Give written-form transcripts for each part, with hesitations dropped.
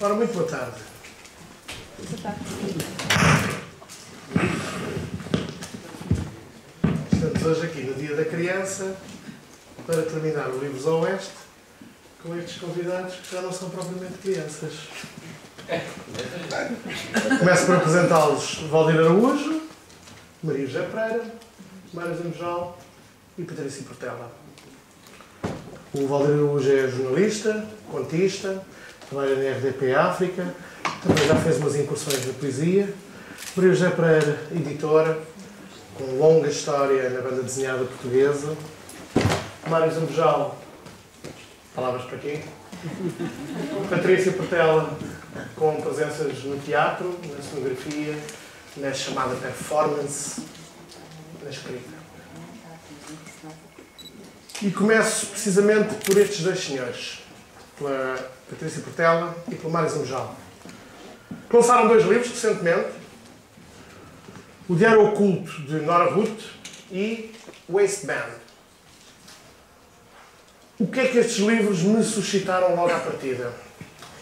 Ora, muito boa tarde. Boa tarde. Estamos hoje aqui no Dia da Criança para terminar o Livros ao Oeste com estes convidados que já não são propriamente crianças. Começo por apresentá-los Valdir Araújo, Maria José Pereira, Mário Zambojal e Patrícia Portela. O Valdir Araújo é jornalista, contista, trabalha na RDP África, também já fez umas incursões na poesia. Maria José Pereira, editora, com longa história na banda desenhada portuguesa. Mário Zambojal, palavras para quê? Patrícia Portela, com presenças no teatro, na cenografia, na chamada performance, na escrita. E começo precisamente por estes dois senhores, pela Patrícia Portela e pelo Mário Zambojal. Lançaram dois livros recentemente, O Diário Oculto, de Nora Ruth, e Waistband. O que é que estes livros me suscitaram logo à partida?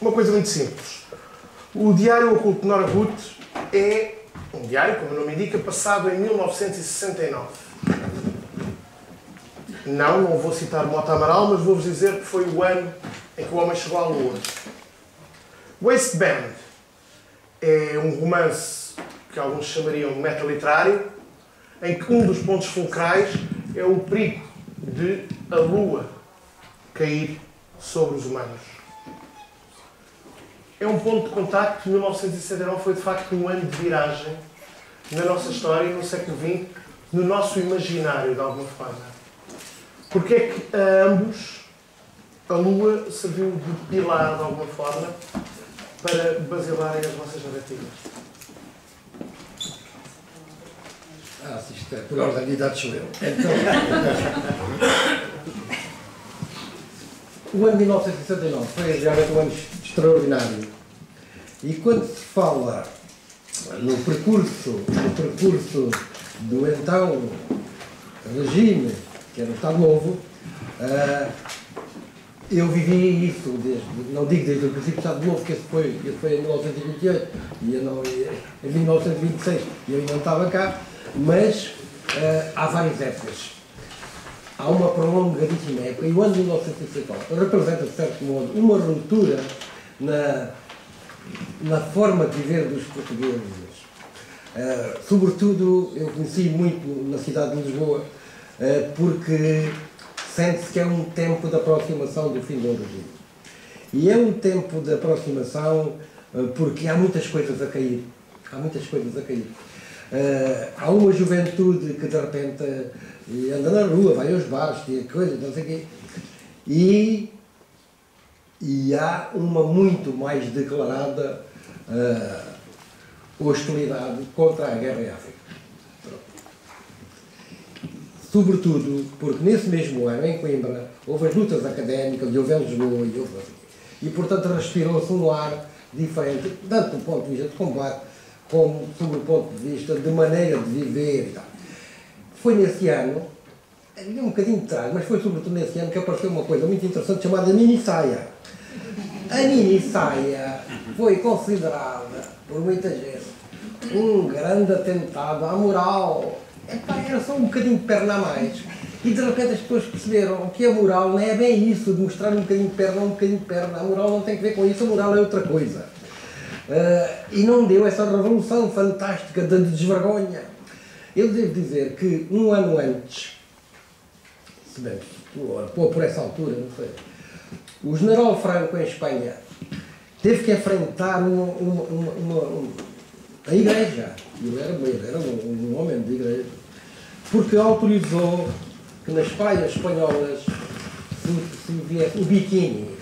Uma coisa muito simples. O Diário Oculto de Nora Ruth é um diário, como o nome indica, passado em 1969. Não vou citar Mota Amaral, mas vou-vos dizer que foi o ano em que o homem chegou à Lua. Waistband é um romance que alguns chamariam de metaliterário, em que um dos pontos fulcrais é o perigo de a Lua cair sobre os humanos. É um ponto de contacto. 1969 foi de facto um ano de viragem na nossa história, no século XX, no nosso imaginário, de alguma forma. Porque é que a ambos a Lua serviu de pilar, de alguma forma, para basilarem as vossas narrativas? Se isto é por ordem de idade, sou eu. Então, o ano de 1969 foi realmente um ano extraordinário. E quando se fala no percurso do então regime, que era o Estado Novo, eu vivi isso, não digo desde o princípio do Estado Novo, que esse foi em 1928, e eu não, em 1926, e eu ainda não estava cá, mas há várias épocas. Há uma prolongadíssima época, e o ano de 1969 representa, de certo modo, uma ruptura na forma de viver dos portugueses. Sobretudo, eu conheci muito na cidade de Lisboa, porque sente-se que é um tempo de aproximação do fim do regime. E é um tempo de aproximação porque há muitas coisas a cair. Há muitas coisas a cair. Há uma juventude que de repente anda na rua, vai aos bares, tem coisas, não sei o quê. E há uma muito mais declarada hostilidade contra a guerra em África. Sobretudo porque nesse mesmo ano, em Coimbra, houve as lutas académicas, e houve em Lisboa, e portanto respirou-se um ar diferente, tanto do ponto de vista de combate, como sob o ponto de vista de maneira de viver e tal. Foi nesse ano, um bocadinho de trás, mas foi sobretudo nesse ano que apareceu uma coisa muito interessante chamada mini saia. A mini saia foi considerada por muita gente um grande atentado à moral. Era só um bocadinho de perna a mais. E de repente as pessoas perceberam que a moral não é bem isso, de mostrar um bocadinho de perna, um bocadinho de perna. A moral não tem que ver com isso, a moral é outra coisa. E não deu essa revolução fantástica de desvergonha. Eu devo dizer que um ano antes, se bem, por essa altura, não sei, o general Franco em Espanha teve que enfrentar a igreja. Ele era um homem de igreja, porque autorizou que nas praias espanholas se viesse o biquíni.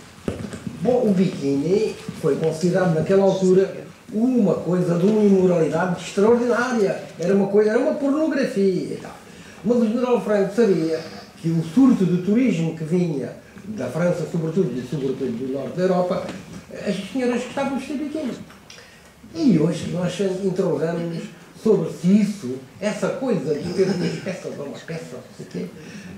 Bom, o biquíni foi considerado naquela altura uma coisa de uma imoralidade extraordinária. Era uma pornografia e tal. Mas o general Franco sabia que o surto de turismo que vinha da França, sobretudo do norte da Europa, as senhoras gostavam de vestir biquíni. E hoje nós interrogamos sobre se isso, essa coisa de ter duas peças ou uma peça, não sei o quê,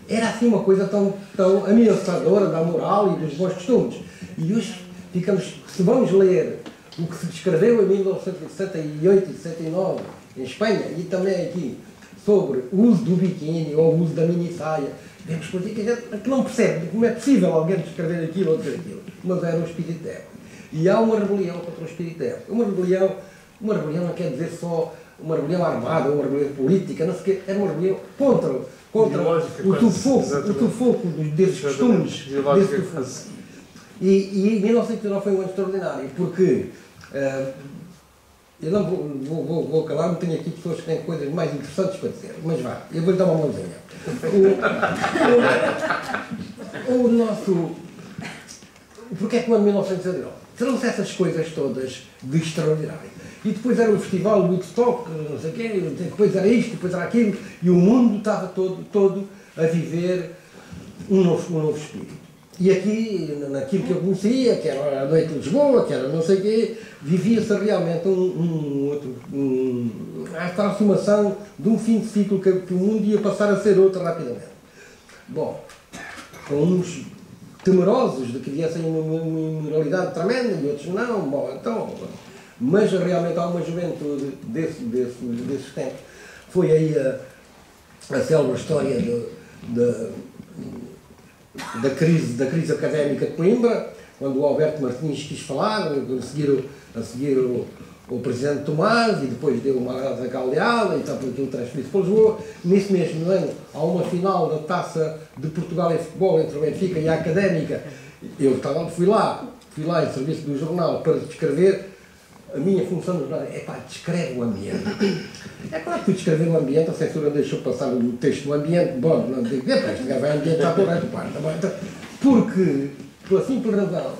era assim uma coisa tão ameaçadora da moral e dos bons costumes. E hoje se vamos ler o que se descreveu em 1968 e 69 em Espanha e também aqui sobre o uso do biquíni ou o uso da mini saia, vemos coisas que não percebe como é possível alguém descrever aquilo ou dizer aquilo, mas era o espírito de época. E há uma rebelião contra o espírito de época. Uma rebelião não quer dizer só uma rebelião armada, uma rebelião política, não sei o quê, é uma rebelião contra o sufoco desses costumes. E 1989 foi um ano extraordinário, porque eu não vou calar-me, tenho aqui pessoas que têm coisas mais interessantes para dizer, mas vá, eu vou-lhe dar uma mãozinha. Porque é que o ano 1989? Trouxe essas coisas todas de extraordinário. E depois era o festival Woodstock, não sei o quê, depois era isto, depois era aquilo, e o mundo estava todo a viver um novo espírito. E aqui, naquilo que eu conhecia, que era a Noite de Lisboa, que era não sei o quê, vivia-se realmente a aproximação de um fim de ciclo que o mundo ia passar a ser outro rapidamente. Bom, com uns temerosos de que viessem uma imoralidade tremenda e outros não, bom, então, mas realmente há uma juventude desses tempos. Foi aí a célebre história da crise académica de Coimbra, quando o Alberto Martins quis falar, a seguir o presidente Tomás, e depois deu uma asa galeada, e está por aquilo transferido para Lisboa. Nesse mesmo ano, há uma final da Taça de Portugal em futebol entre o Benfica e a Académica. Eu fui lá em serviço do jornal para descrever. A minha função no jornal é descreve o ambiente. É claro que tu descrever o ambiente, a censura deixou passar o texto do ambiente, bom, não digo, este gajo vai ambientar por esta parte, porque, pela simples razão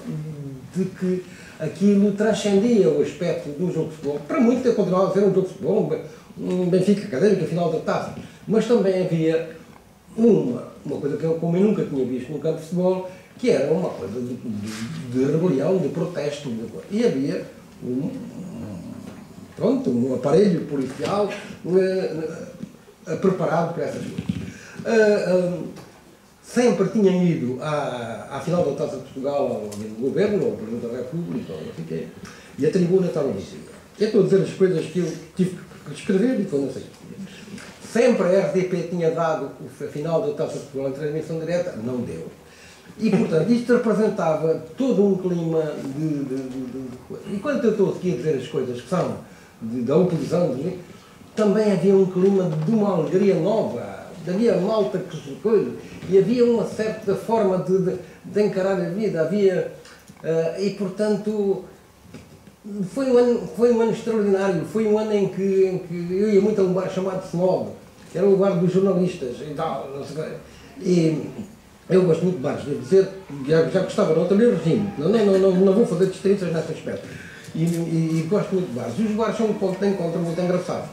de que aquilo transcendia o aspecto do jogo de futebol. Para muitos ele continuava a ser um jogo de futebol, um Benfica Académico, a final da Taça, mas também havia uma coisa que eu nunca tinha visto no campo de futebol, que era uma coisa de rebelião, de protesto, e havia um aparelho policial preparado para essas coisas. Sempre tinham ido à final da Taça de Portugal ao governo, ao Presidente da República, ou não sei o quê, e a tribuna estava vazia. Eu estou a dizer as coisas que eu tive que escrever e foi não sei o quê. Sempre a RDP tinha dado a final da Taça de Portugal em transmissão direta, não deu. E, portanto, isto representava todo um clima de enquanto eu estou aqui a dizer as coisas que são da oposição, também havia um clima de uma alegria nova, havia malta que coisa, e havia uma certa forma de encarar a vida, e, portanto, foi um ano extraordinário, foi um ano em que eu ia muito a um bar chamado Snob, que era o bar dos jornalistas e tal, não sei o quê. E eu gosto muito de bares, devo dizer, já gostava no anterior regime, não vou fazer distinções nesse aspecto. E gosto muito de bares. E os bares são um ponto de encontro muito engraçado,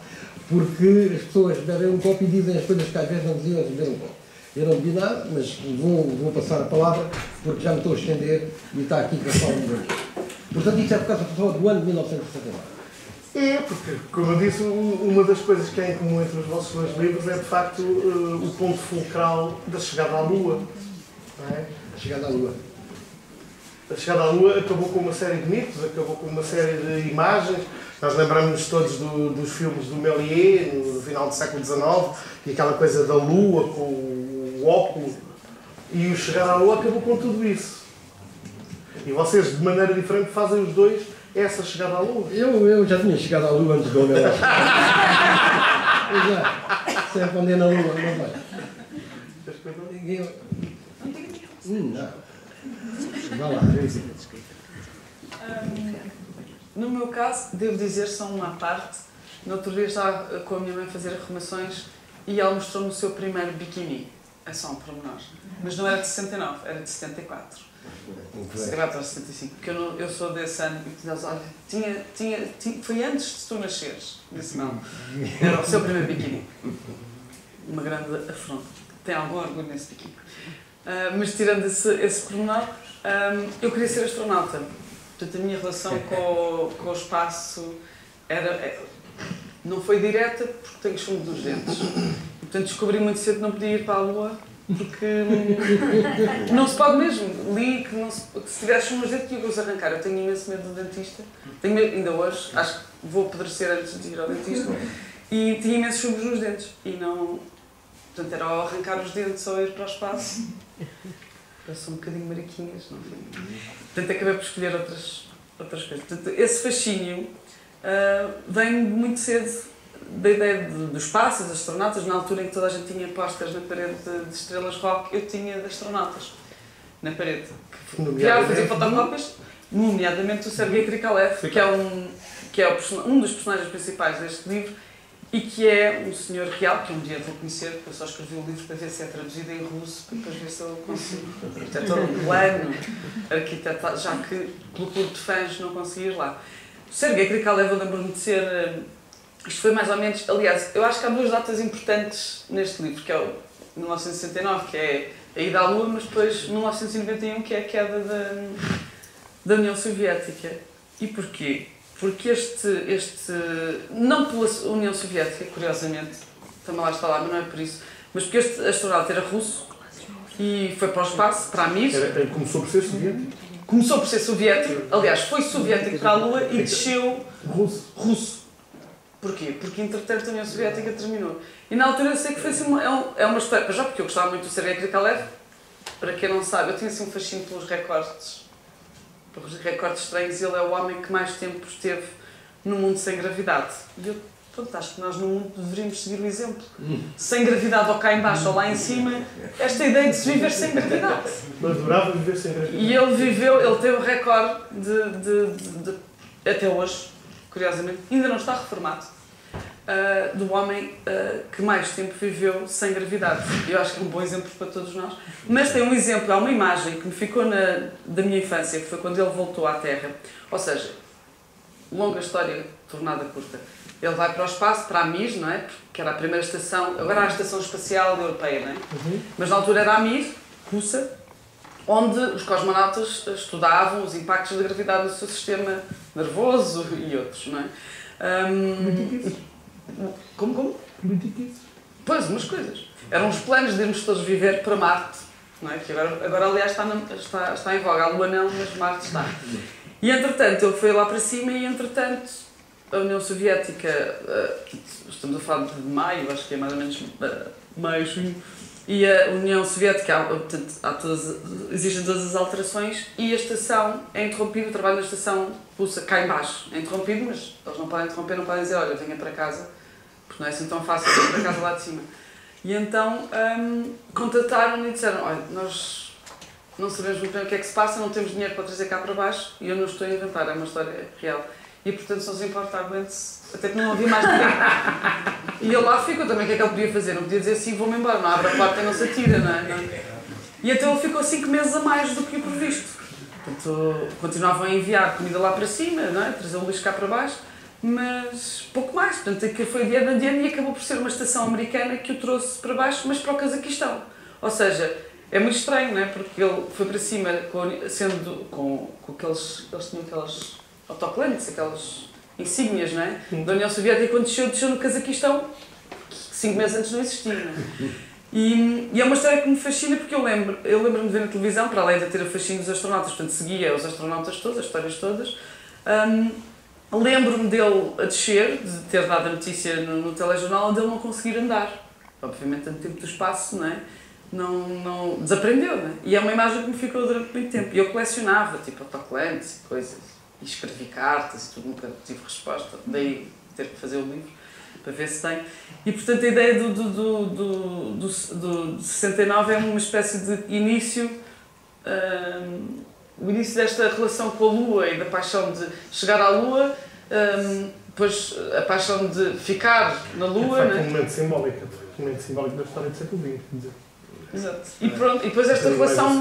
porque as pessoas bebem um copo e dizem as coisas que às vezes não diziam antes de beber um copo. Eu não bebi nada, mas vou passar a palavra, porque já me estou a estender e está aqui para falar um pouquinho. Portanto, isto é por causa do ano de 1969. É, porque, como eu disse, uma das coisas que é em comum entre os vossos dois livros é, de facto, o ponto fulcral da chegada à Lua. Não é? A chegada à Lua. A chegada à Lua acabou com uma série de mitos, acabou com uma série de imagens. Nós lembramos-nos todos dos filmes do Méliès, no final do século XIX, e aquela coisa da Lua com o óculo. E o chegar à Lua acabou com tudo isso. E vocês, de maneira diferente, fazem os dois essa chegada à Lua. Eu já tinha chegado à Lua antes do meu. Eu já, sempre andei na Lua, não vai. Não. Vá lá. No meu caso, devo dizer só uma parte. No outro dia estava com a minha mãe a fazer arrumações e ela mostrou-me o seu primeiro biquíni. É só um pormenor. Mas não era de 69, era de 74. 74 ou 75. Porque eu sou desse ano e olha, foi antes de tu nasceres. Disse não. Era o seu primeiro biquíni. Uma grande afronta. Tem algum orgulho nesse biquíni. Mas tirando esse pormenor, eu queria ser astronauta. Portanto, a minha relação com o espaço não foi direta porque tenho chumbo dos dentes. Portanto, descobri muito cedo que não podia ir para a Lua Porque não se pode mesmo. Li que, não se, que se tivesse uns dentes tinha que os arrancar. Eu tenho imenso medo do dentista. Tenho medo, ainda hoje, acho que vou apodrecer antes de ir ao dentista. E tinha imensos chumos nos dentes. E não... Portanto, era ao arrancar os dentes ou ir para o espaço. Eu sou um bocadinho mariquinhas, não foi? Portanto, acabei por escolher outras coisas. Portanto, esse fascínio vem muito cedo da ideia do espaço, das astronautas. Na altura em que toda a gente tinha posters na parede de estrelas rock, eu tinha de astronautas na parede. Que a fazer fotocópias, nomeadamente o Sergei Krikalev, que é um dos personagens principais deste livro e que é um senhor real, que um dia vou conhecer, porque eu só escrevi o livro para ver se é traduzido em russo, para depois ver se eu consigo. Arquitetor angolano, arquiteto, já que pelo clube de fãs não consegui ir lá. O Sergei Krikalev, eu lembro-me de ser... Isto foi mais ou menos... Aliás, eu acho que há duas datas importantes neste livro, que é o 1969, que é a ida à Lua, mas depois 1991, que é a queda da União Soviética. E porquê? Porque não pela União Soviética, curiosamente, também lá está lá, mas não é por isso, mas porque este astronauta era russo e foi para o espaço, para a Mir. Começou por ser soviético? Começou por ser soviético, aliás, foi soviético para a Lua e desceu russo. Porquê? Porque, entretanto, a União Soviética terminou. E na altura eu sei que foi assim, é uma história, já porque eu gostava muito do Sergei Krikalev, para quem não sabe, eu tinha assim um fascínio pelos recortes estranhos, e ele é o homem que mais tempo esteve no mundo sem gravidade. E eu, pronto, acho que nós no mundo deveríamos seguir o exemplo. Sem gravidade ou cá em baixo ou lá em cima, esta ideia de se viver sem gravidade. Mas adorava viver sem gravidade. E ele teve o recorde até hoje, curiosamente, ainda não está reformado, do homem que mais tempo viveu sem gravidade. Eu acho que é um bom exemplo para todos nós. Mas tem um exemplo, há uma imagem que me ficou da minha infância, que foi quando ele voltou à Terra. Ou seja, longa história tornada curta. Ele vai para o espaço, para a Mir, não é? Que era a primeira estação, agora há a Estação Espacial Europeia, não é? Mas na altura era a Mir, russa, onde os cosmonautas estudavam os impactos da gravidade no seu sistema nervoso e outros, não é? Como? Pois, umas coisas. Eram os planos de irmos todos viver para Marte, não é? Que agora aliás, está em voga. A Lua não, mas Marte está. E, entretanto, ele foi lá para cima e, entretanto, a União Soviética, estamos a falar de maio, acho que é mais ou menos maio, junho, e a União Soviética, portanto, existem todas as alterações e a estação é interrompida, o trabalho da estação russa cá em baixo é interrompido, mas eles não podem interromper, não podem dizer, olha, venha para casa, porque não é assim tão fácil vir para casa lá de cima. E então contataram-me e disseram, olha, nós não sabemos muito bem o que é que se passa, não temos dinheiro para trazer cá para baixo e eu não estou a inventar, é uma história real. E portanto, se não se importa, aguente-se, até que não havia mais ninguém. E ele lá ficou também, o que é que ele podia fazer? Não podia dizer assim, vou-me embora, não abre a porta e não se atira, não é? E então ele ficou 5 meses a mais do que o previsto. Portanto, continuavam a enviar comida lá para cima, não é? Trazer o lixo cá para baixo, mas pouco mais. Portanto, aquilo foi de ano a ano e acabou por ser uma estação americana que o trouxe para baixo, mas para o Cazaquistão. Ou seja, é muito estranho, não é? Porque ele foi para cima sendo com aqueles... Eles tinham aquelas autocolantes, aquelas insígnias, não é? Da União Soviética, e quando desceu no Cazaquistão, 5 meses antes não existia, não é? E é uma história que me fascina porque eu lembro-me de ver na televisão, para além de ter o fascínio dos astronautas, portanto seguia os astronautas todos, as histórias todas. Lembro-me dele a descer, de ter dado a notícia no telejornal, de ele não conseguir andar. Obviamente, tanto tempo do espaço, não é? Não desaprendeu, não é? E é uma imagem que me ficou durante muito tempo. E eu colecionava, tipo, autocolantes e coisas. E escrevi cartas e tudo, nunca tive resposta. Daí ter que fazer o livro, para ver se tem. E, portanto, a ideia do 69 é uma espécie de início, o início desta relação com a Lua e da paixão de chegar à Lua, depois a paixão de ficar na Lua. É um momento simbólico da história de século XX. Exato. E pronto, e depois esta relação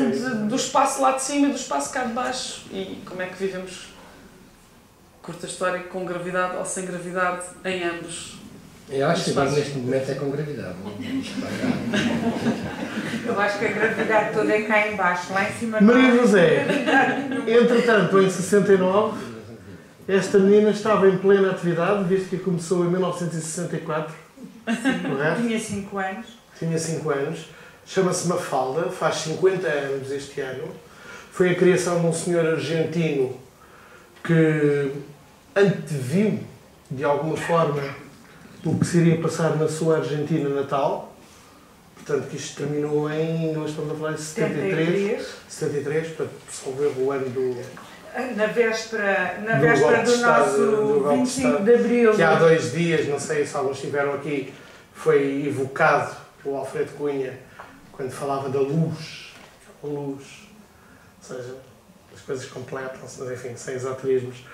do espaço lá de cima e do espaço cá de baixo. E como é que vivemos, curta história, com gravidade ou sem gravidade, em ambos. Eu acho que agora neste momento é com gravidade. Eu acho que a gravidade toda é cá em baixo, lá em cima não. Maria José, entretanto, em 69, esta menina estava em plena atividade, visto que começou em 1964. Tinha 5 anos. Tinha 5 anos. chama-se Mafalda, faz 50 anos este ano. Foi a criação de um senhor argentino que anteviu, de alguma forma, o que se iria passar na sua Argentina natal. Portanto, que isto terminou em, nós estamos a falar de 73, portanto, salvo erro, o ano do... Na véspera golpe do nosso do golpe 25 de Abril. Que há 2 dias, não sei se alguns estiveram aqui, foi evocado pelo Alfredo Cunha, quando falava da luz. A luz. Ou seja, as coisas completam-se, mas enfim, sem esoterismos.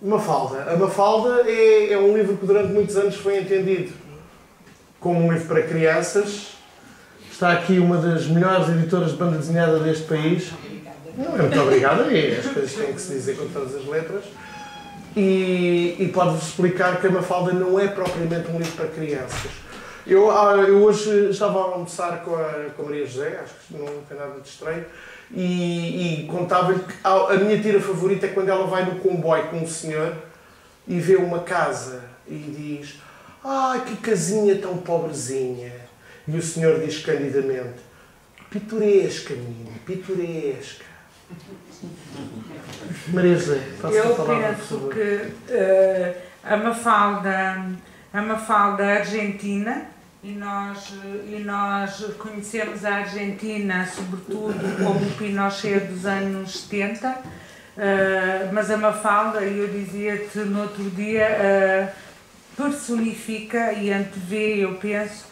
Mafalda. A Mafalda é um livro que durante muitos anos foi entendido como um livro para crianças. Está aqui uma das melhores editoras de banda desenhada deste país. Não é muito obrigada, as coisas têm que se dizer com todas as letras. E pode-vos explicar que a Mafalda não é propriamente um livro para crianças. Eu hoje estava a almoçar com a Maria José, acho que não tem nada de estranho, e contava-lhe que a minha tira favorita é quando ela vai no comboio com um senhor e vê uma casa e diz: "Ai, que casinha tão pobrezinha." E o senhor diz candidamente: "Pitoresca, menino, pitoresca." Maria José, faça a palavra, por favor. Eu penso que a Mafalda argentina, e nós conhecemos a Argentina sobretudo como o Pinochet dos anos 70, mas a Mafalda, eu dizia-te no outro dia, personifica e antevê, eu penso,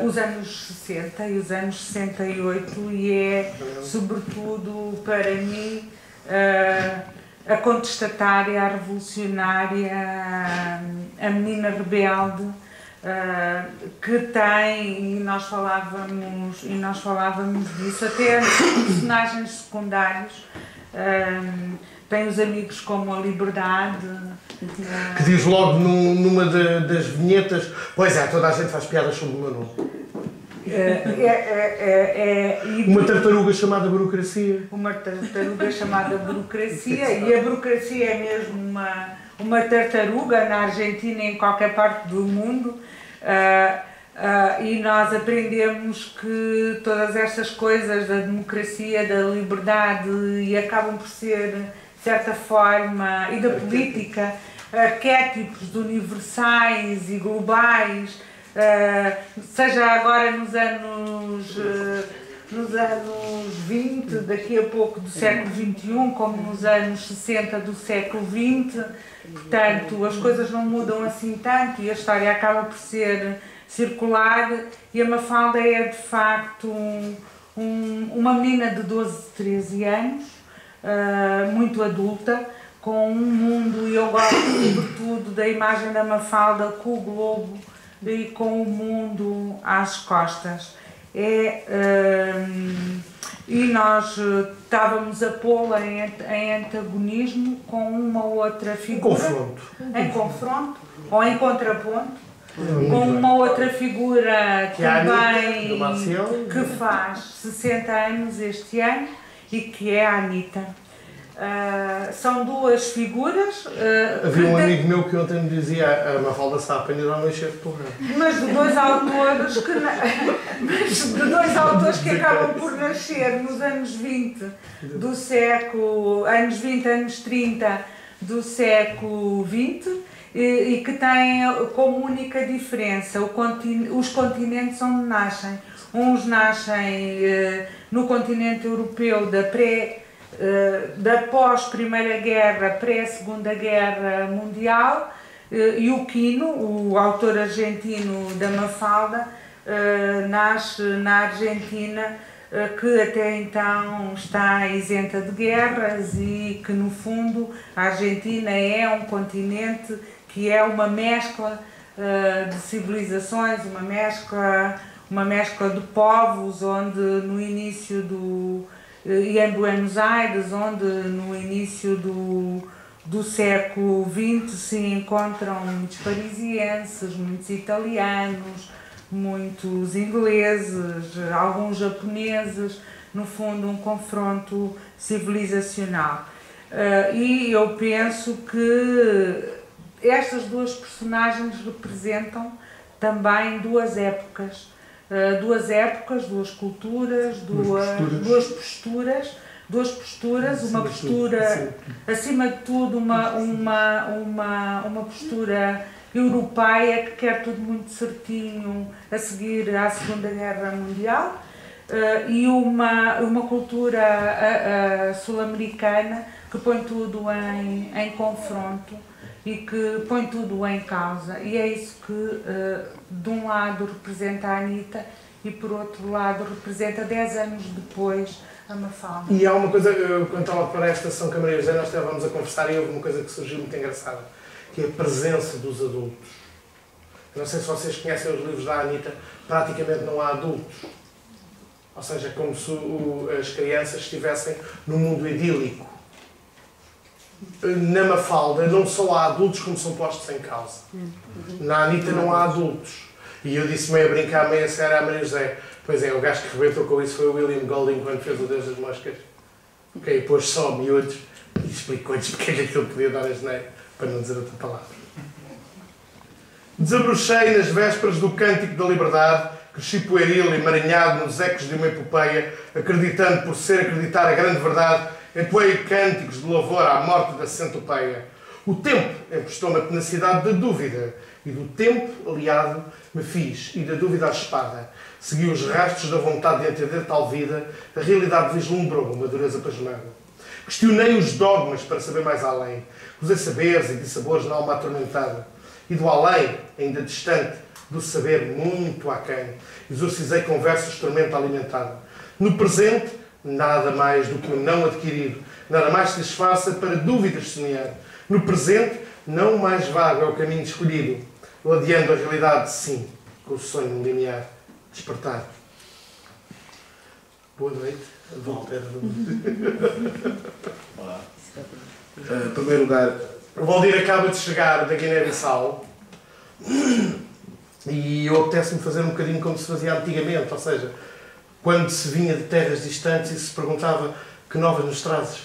os anos 60 e os anos 68, e é, sobretudo para mim, a contestatária, a revolucionária, a menina rebelde, que tem, e nós falávamos disso, até nos personagens secundários, tem os amigos como a Liberdade. Que diz logo numa das vinhetas: "Pois é, toda a gente faz piadas sobre o meu nome." Uma tartaruga chamada burocracia. Uma tartaruga chamada burocracia, e a burocracia é mesmo uma tartaruga na Argentina e em qualquer parte do mundo. E nós aprendemos que todas estas coisas da democracia, da liberdade, e acabam por ser, de certa forma, e da política, arquétipos universais e globais, seja agora nos anos 20, daqui a pouco do século XXI, como nos anos 60 do século XX. Portanto, as coisas não mudam assim tanto e a história acaba por ser circular, e a Mafalda é de facto uma menina de 12, 13 anos, muito adulta, com um mundo, e eu gosto sobretudo da imagem da Mafalda com o globo e com o mundo às costas. E nós estávamos a pô-la em antagonismo com uma outra figura, em confronto ou em contraponto, com uma outra figura também que faz 60 anos este ano, e que é a Anitta. São duas figuras. Havia um amigo meu que ontem me dizia: "A Mafalda está a apanhar ao encher de porra." Mas de dois autores que acabam por nascer nos anos 20 do século, anos 30 do século XX, e que têm como única diferença os continentes onde nascem. Uns nascem no continente europeu da pós-Primeira Guerra, pré-Segunda Guerra Mundial, e o Quino, o autor argentino da Mafalda, nasce na Argentina, que até então está isenta de guerras, e que no fundo a Argentina é um continente que é uma mescla de civilizações, uma mescla de povos, onde no início e em Buenos Aires, onde no início do século XX se encontram muitos parisienses, muitos italianos, muitos ingleses, alguns japoneses, no fundo um confronto civilizacional. E eu penso que estas duas personagens representam também duas épocas duas épocas, duas culturas, duas posturas, uma postura, acima de tudo, uma postura europeia que quer tudo muito certinho a seguir à Segunda Guerra Mundial, e uma cultura sul-americana que põe tudo em confronto e que põe tudo em causa. E é isso que, de um lado, representa a Anitta e, por outro lado, representa 10 anos depois a Mafalda. E há uma coisa, quando estava para esta sessão com a Maria José, nós estávamos a conversar e houve uma coisa que surgiu muito engraçada, que é a presença dos adultos. Eu não sei se vocês conhecem os livros da Anitta, praticamente não há adultos. Ou seja, é como se as crianças estivessem num mundo idílico. Na Mafalda não só há adultos como são postos em causa. Na Anitta não há adultos. E eu disse meio a brincar, meio a sério à Maria José. Pois é, o gajo que rebentou com isso foi o William Golding quando fez o Deus das Moscas. Ok, pôs só miúdos e explicou-lhes porque é que aquilo podia dar a geneira, para não dizer outra palavra. Desabrochei nas vésperas do Cântico da Liberdade, cresci pueril e emaranhado nos ecos de uma epopeia, acreditando por ser acreditar a grande verdade, entoei cânticos de louvor à morte da centopeia. O tempo emprestou-me a tenacidade da dúvida, e do tempo, aliado, me fiz, e da dúvida à espada. Segui os rastros da vontade de entender tal vida, a realidade vislumbrou uma dureza pasmada. Questionei os dogmas para saber mais além, usei saberes e dissabores na alma atormentada, e do além, ainda distante, do saber muito aquém, exorcizei conversas de tormento alimentada. No presente, nada mais do que um não adquirido, nada mais se disfarça para dúvidas semear. No presente, não o mais vago é o caminho escolhido, ladeando a realidade, sim, com o sonho linear. Despertar. Boa noite. Olá. Em primeiro lugar, o Valdir acaba de chegar da Guiné-Bissau e eu apetece-me fazer um bocadinho como se fazia antigamente, ou seja, quando se vinha de terras distantes e se perguntava que novas nos trazes.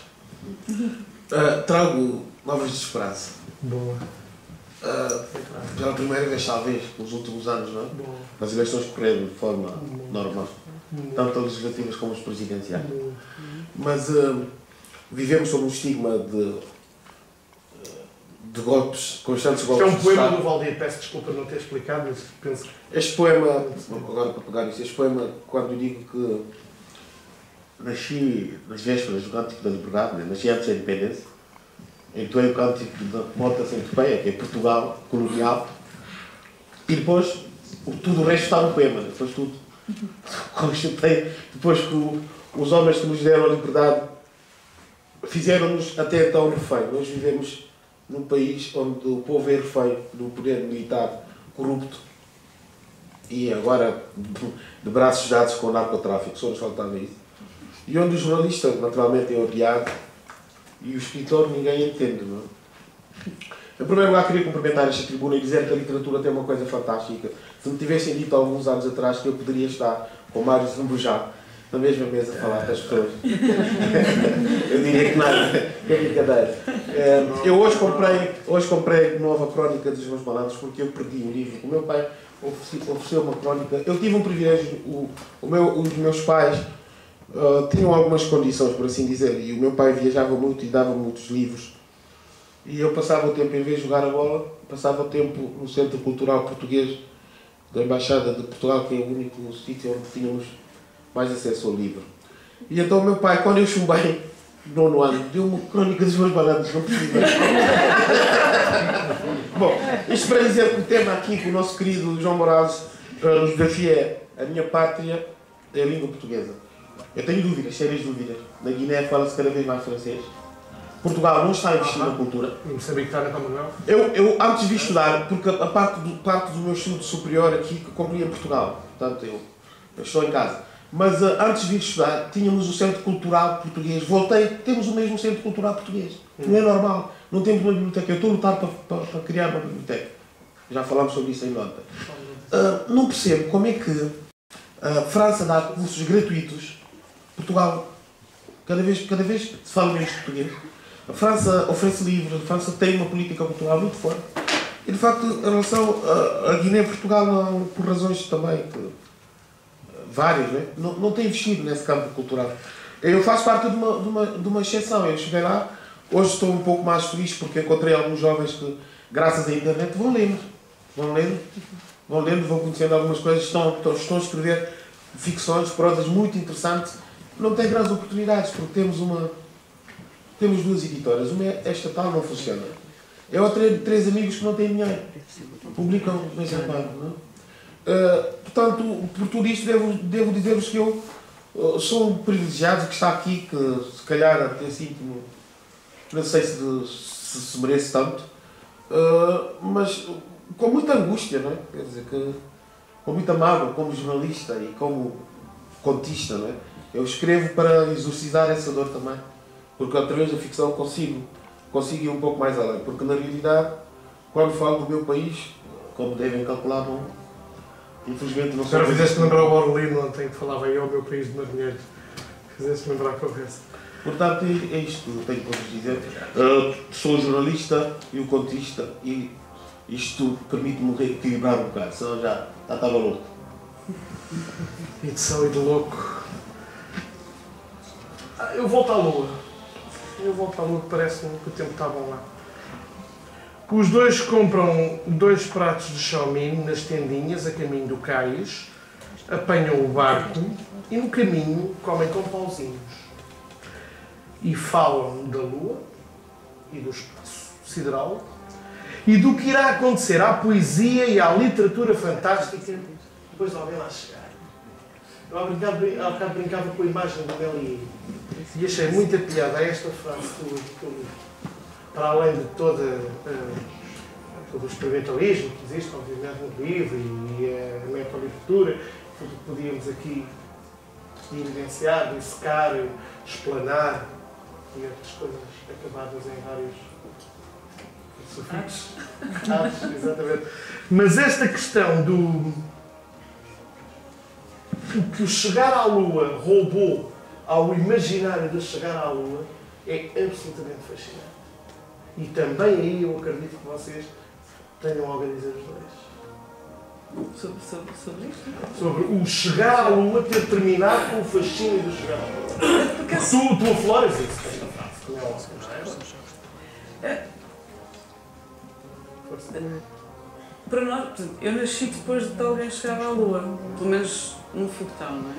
trago novas de esperança. Boa. Pela primeira vez, talvez, nos últimos anos, não é? Boa. As eleições correram de forma normal, tanto as legislativas como as presidenciais. Mas vivemos sob um estigma de golpes, constantes golpes. É um de poema Estado. do Valdir, peço desculpa não ter explicado, mas penso que... Este poema, agora para pegar isso, este poema, quando eu digo que nasci nas vésperas do Cântico da Liberdade, né? Nasci antes da independência, entoei o Cântico da Morte da Centopeia, que é Portugal colonial, e depois tudo o resto está no poema, depois tudo constatei, depois que os homens que nos deram a liberdade fizeram-nos até então refém. Nós vivemos num país onde o povo é refém do poder militar corrupto e agora de braços dados com o narcotráfico, só nos faltava isso. E onde o jornalista naturalmente é odiado e o escritor ninguém entende, não é? Em primeiro lugar, queria cumprimentar esta tribuna e dizer que a literatura tem uma coisa fantástica. Se me tivessem dito há alguns anos atrás que eu poderia estar com Mário Zambujá na mesma mesa a falar das pessoas, eu diria que nada, é brincadeira. Eu hoje comprei nova crónica dos meus balanços porque eu perdi um livro. O meu pai ofereceu uma crónica. Eu tive um privilégio, os meus pais tinham algumas condições, por assim dizer, e o meu pai viajava muito e dava muitos livros. E eu passava o tempo, em vez de jogar a bola, passava o tempo no Centro Cultural Português da Embaixada de Portugal, que é o único sítio onde tínhamos mais acesso ao livro. E então o meu pai, quando eu chumbei no 9º ano, deu uma crónica dos meus balanços, não precisa. Bom, isto para dizer que o tema aqui que o nosso querido João Morales nos desafia é a minha pátria é a língua portuguesa. Eu tenho dúvidas, sérias dúvidas. Na Guiné fala-se cada vez mais francês. Portugal não está a investir na cultura. Não sabia que está na Commonwealth. Eu antes vi estudar, porque a parte do meu estudo superior aqui que concluía em Portugal. Portanto, eu estou em casa. Mas antes de vir estudar, tínhamos o Centro Cultural Português. Voltei, temos o mesmo Centro Cultural Português. Não é normal. Não temos uma biblioteca. Eu estou a lutar para criar uma biblioteca. Já falámos sobre isso em ontem. Não percebo como é que a França dá cursos gratuitos. Portugal, cada vez se fala menos português. A França oferece livros, a França tem uma política cultural muito forte. E, de facto, em relação a Guiné e Portugal, por razões também que várias, não têm investido nesse campo cultural. Eu faço parte de uma exceção. Eu cheguei lá, hoje estou um pouco mais feliz porque encontrei alguns jovens que, graças à internet, vão lendo, vão conhecendo algumas coisas, estão a escrever ficções, prosas muito interessantes. Não tem grandes oportunidades, porque temos duas editoras. Uma é estatal, não funciona. Eu tenho 3 amigos que não têm dinheiro. Publicam de vez em quando. Portanto, por tudo isto, devo dizer-vos que eu sou um privilegiado que está aqui, que se calhar até sinto-me, não sei se merece tanto, mas com muita angústia, não é? Quer dizer, com muita mágoa, como jornalista e como contista, não é? Eu escrevo para exorcizar essa dor também, porque através da ficção consigo ir um pouco mais além, porque na realidade, quando falo do meu país, como devem calcular, não, infelizmente não sei. Agora fizeste lembrar o Orlino ontem que falava aí ao meu país de marinheiro. Fizeste lembrar a conversa. Portanto, é isto que tenho para vos dizer. Sou jornalista e o contista e isto permite-me reequilibrar um bocado, senão já estava louco. E de sal e de louco. Eu volto à Lua. Que parece-me que o tempo está bom lá. Os dois compram 2 pratos de choumine nas tendinhas a caminho do cais, apanham o barco e no caminho comem com pauzinhos. E falam da Lua e do espaço sideral e do que irá acontecer à poesia e à literatura fantástica depois de alguém lá chegar. Eu há bocado brincava com a imagem do Melier e achei muita piada a esta frase do livro. Para além de todo o experimentalismo que existe, obviamente, no livro e a metaliteratura, tudo o que podíamos aqui evidenciar, dissecar, explanar e outras coisas acabadas em vários sufixos. Exatamente. Mas esta questão do que o chegar à Lua roubou ao imaginário de chegar à Lua é absolutamente fascinante. E também aí eu acredito que vocês tenham algo a dizer os dois. Sobre isto? Sobre o chegar à Lua ter terminado com o fascínio do chegar à Lua. Porque tu afloras isso. Para nós, por exemplo, eu nasci depois de alguém chegar à Lua, pelo menos no foguetão, não é?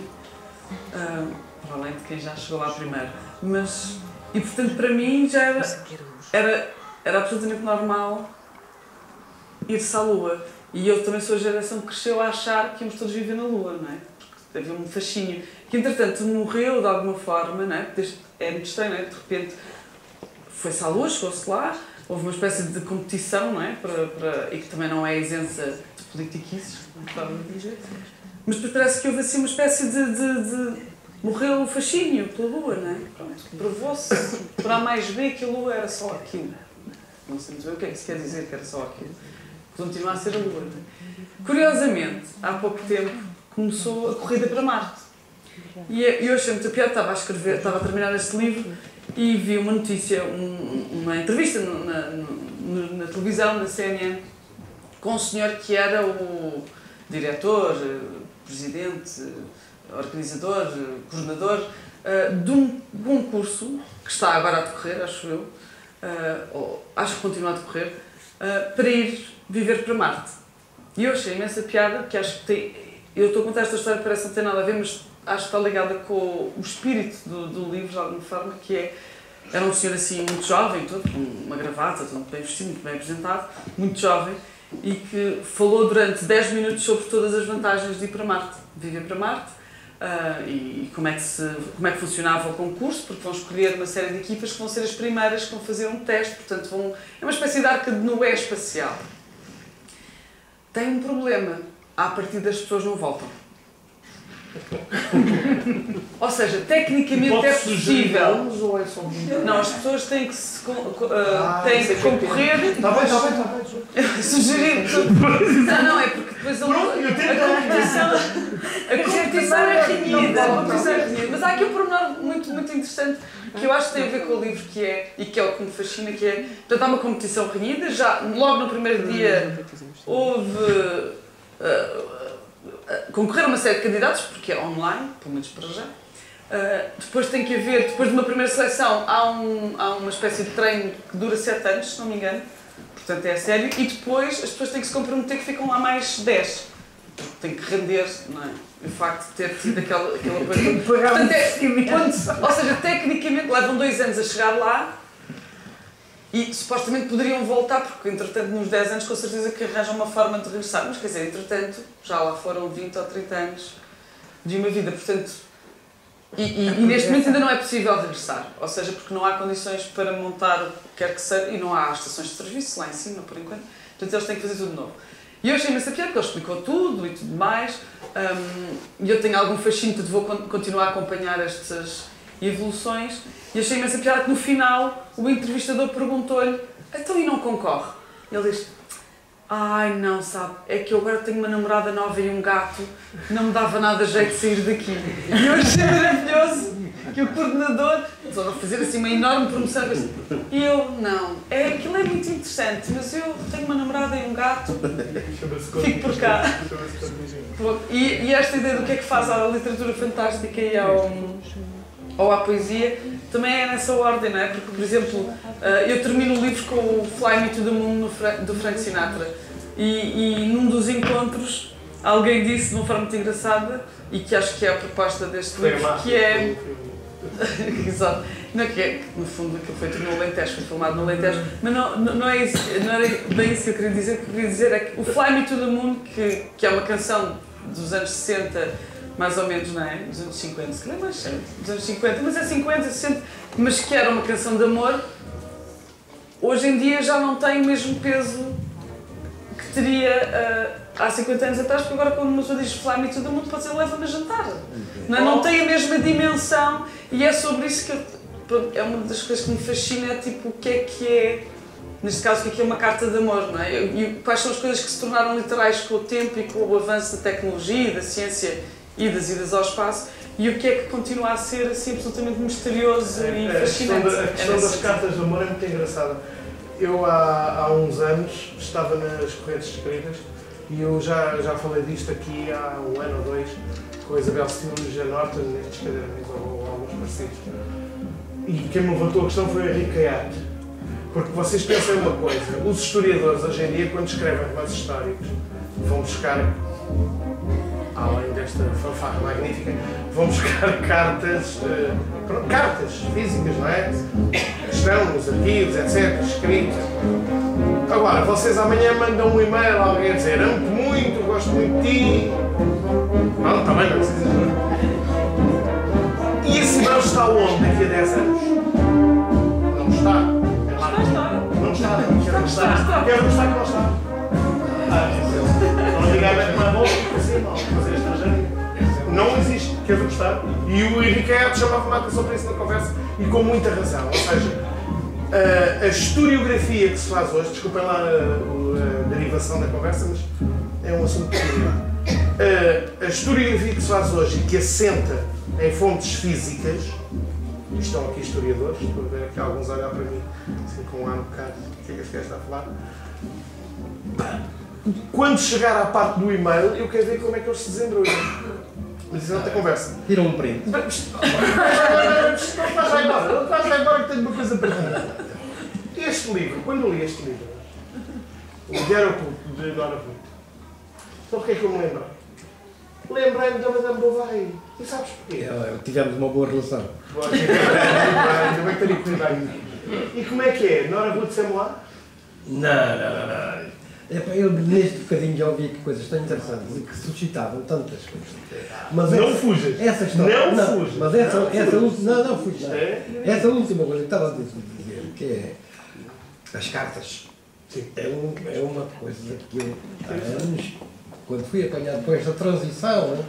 Para além de quem já chegou lá primeiro. Mas, e portanto, para mim já era absolutamente normal ir-se à Lua. E eu também sou a geração que cresceu a achar que íamos todos viver na Lua, não é? Porque havia um fascínio. Que entretanto morreu de alguma forma, não é? É muito estranho, não é? De repente foi-se à Lua, chegou-se lá, houve uma espécie de competição, não é? E que também não é isenta de politiquices, como estava a dizer. Mas depois parece que houve assim uma espécie de morreu o fascínio pela Lua, não é? Provou-se por A mais B que a Lua era só aquilo. Não sei muito bem o que é que se quer dizer que era só aquilo. Continua a ser a Lua. Curiosamente, há pouco tempo começou a corrida para Marte. E eu achei muito piada, estava a terminar este livro e vi uma notícia, uma entrevista na televisão, na CNN, com um senhor que era o diretor, presidente, organizador, coordenador de um concurso que está agora a decorrer, acho eu, ou acho que continua a decorrer, para ir viver para Marte. E eu achei imensa piada, porque acho que tem... Eu estou a contar esta história, parece não ter nada a ver, mas acho que está ligada com o espírito do livro, de alguma forma, que era um senhor assim muito jovem, todo, com uma gravata, todo bem vestido, muito bem apresentado, muito jovem, e que falou durante 10 minutos sobre todas as vantagens de ir para Marte, de viver para Marte, e como é que funcionava o concurso, porque vão escolher uma série de equipas que vão ser as primeiras que vão fazer um teste, portanto é uma espécie de arca de Noé espacial. Tem um problema, à partida as pessoas não voltam. Ou seja, tecnicamente é possível. Ou é só não, as pessoas têm que concorrer. Está bem. Sugerir. Não, é porque depois a competição é renhida. Mas há aqui um pormenor muito, muito interessante que eu acho que tem a ver com o livro, e que é o que me fascina, que é, portanto, há uma competição renhida, já logo no primeiro dia houve concorrer a uma série de candidatos, porque é online, pelo menos para já. Depois tem que haver, depois de uma primeira seleção, há uma espécie de treino que dura 7 anos, se não me engano. Portanto, é sério. E depois as pessoas têm que se comprometer que ficam lá mais 10. Tem que render, não é? O facto de ter tido aquele apoio. Portanto, ou seja, tecnicamente levam 2 anos a chegar lá e supostamente poderiam voltar, porque entretanto nos 10 anos com certeza que arranjam uma forma de regressar. Mas quer dizer, entretanto, já lá foram 20 ou 30 anos de uma vida. Portanto, e neste momento ainda não é possível regressar. Ou seja, porque não há condições para montar o que quer que seja e não há estações de serviço lá em cima, por enquanto. Portanto, eles têm que fazer tudo de novo. E eu achei imensa piada, porque ele explicou tudo e tudo mais. E eu tenho algum fascínio, portanto vou continuar a acompanhar estas evoluções. E achei imensa piada que no final o entrevistador perguntou-lhe: então e não concorre? E ele disse: ai não, sabe, é que eu agora tenho uma namorada nova e um gato, não me dava nada jeito de sair daqui. E eu achei maravilhoso que o coordenador a fazer assim uma enorme promoção. E eu, não, aquilo é muito interessante, mas eu tenho uma namorada e um gato, fico por cá. E esta ideia do que é que faz à literatura fantástica e ou à poesia, também é nessa ordem, não é? Porque, por exemplo, eu termino o livro com o Fly Me to the Moon do Frank Sinatra e num dos encontros alguém disse de uma forma muito engraçada, e que acho que é a proposta deste livro, que é... Exato. Não, que no fundo aquilo foi tudo no Alentejo, foi filmado no Alentejo, mas não é isso, não era bem isso que eu queria dizer. O que eu queria dizer é que o Fly Me to the Moon, que é uma canção dos anos 60, mais ou menos, não é? Dos anos 50, se calhar mais cedo, dos anos 50, mas é 50, 60, mas que era uma canção de amor, hoje em dia já não tem o mesmo peso que teria há 50 anos atrás, porque agora quando uma pessoa diz Fly Me to the Moon, pode ser leva-me a jantar. Não, é? Não tem a mesma dimensão, e é sobre isso que é uma das coisas que me fascina, é tipo o que é, neste caso, o que é uma carta de amor, não é? E quais são as coisas que se tornaram literais com o tempo e com o avanço da tecnologia, da ciência e das idas ao espaço, e o que é que continua a ser assim absolutamente misterioso e fascinante. A questão das cartas de amor é muito engraçada. Eu há uns anos estava nas correntes escritas e eu já falei disto aqui há 1 ano ou 2 com a Isabel Steele e o Jean Norton nestes cadernos ou alguns parecidos. E quem me levantou a questão foi o Henrique Hayat. Porque vocês pensem uma coisa, os historiadores hoje em dia, quando escrevem romances históricos, vão buscar, além desta fanfarra magnífica, vão buscar cartas físicas, não é? Que estão nos arquivos, etc., escritas. Agora, vocês amanhã mandam um e-mail a alguém a dizer: amo-te muito, gosto muito de ti. Não, também não precisa. E esse e-mail está onde daqui a 10 anos? Não está. Não está. Quero gostar que não está. Não ligar para a bola, assim, não. Fazer estrangeiro. Não existe. Quero gostar. E o Henrique Hayat chamava uma atenção para isso na conversa, e com muita razão. Ou seja, a historiografia que se faz hoje, desculpem lá a derivação da conversa, mas é um assunto pequeno. A historiografia que se faz hoje e que assenta em fontes físicas, e estão aqui historiadores, estou a ver que alguns olham para mim assim com um ar um bocado, o que é que este gajo está a falar? Quando chegar à parte do e-mail, eu quero ver como é que eles se desembrulham. Mas isso é outra conversa. Tiram um print. Vais já embora que tenho uma coisa para ti. Este livro, quando eu li este livro, o Diário de Nora Vuit, então o que é que eu me lembrei? Lembrei-me da Madame Bovary. E sabes porquê? Tivemos uma boa relação. Ainda bem que teria corrido bem. E como é que é? Nora Vuit Samoa? Não. Eu neste bocadinho já ouvi coisas tão interessantes e que suscitavam tantas coisas. Mas não fujas. Essa história. Não fujas. Mas essa última. Não fujas. Essa última coisa que estava a dizer, que é as cartas. Sim. É uma coisa que eu, há anos, quando fui apanhado com esta transição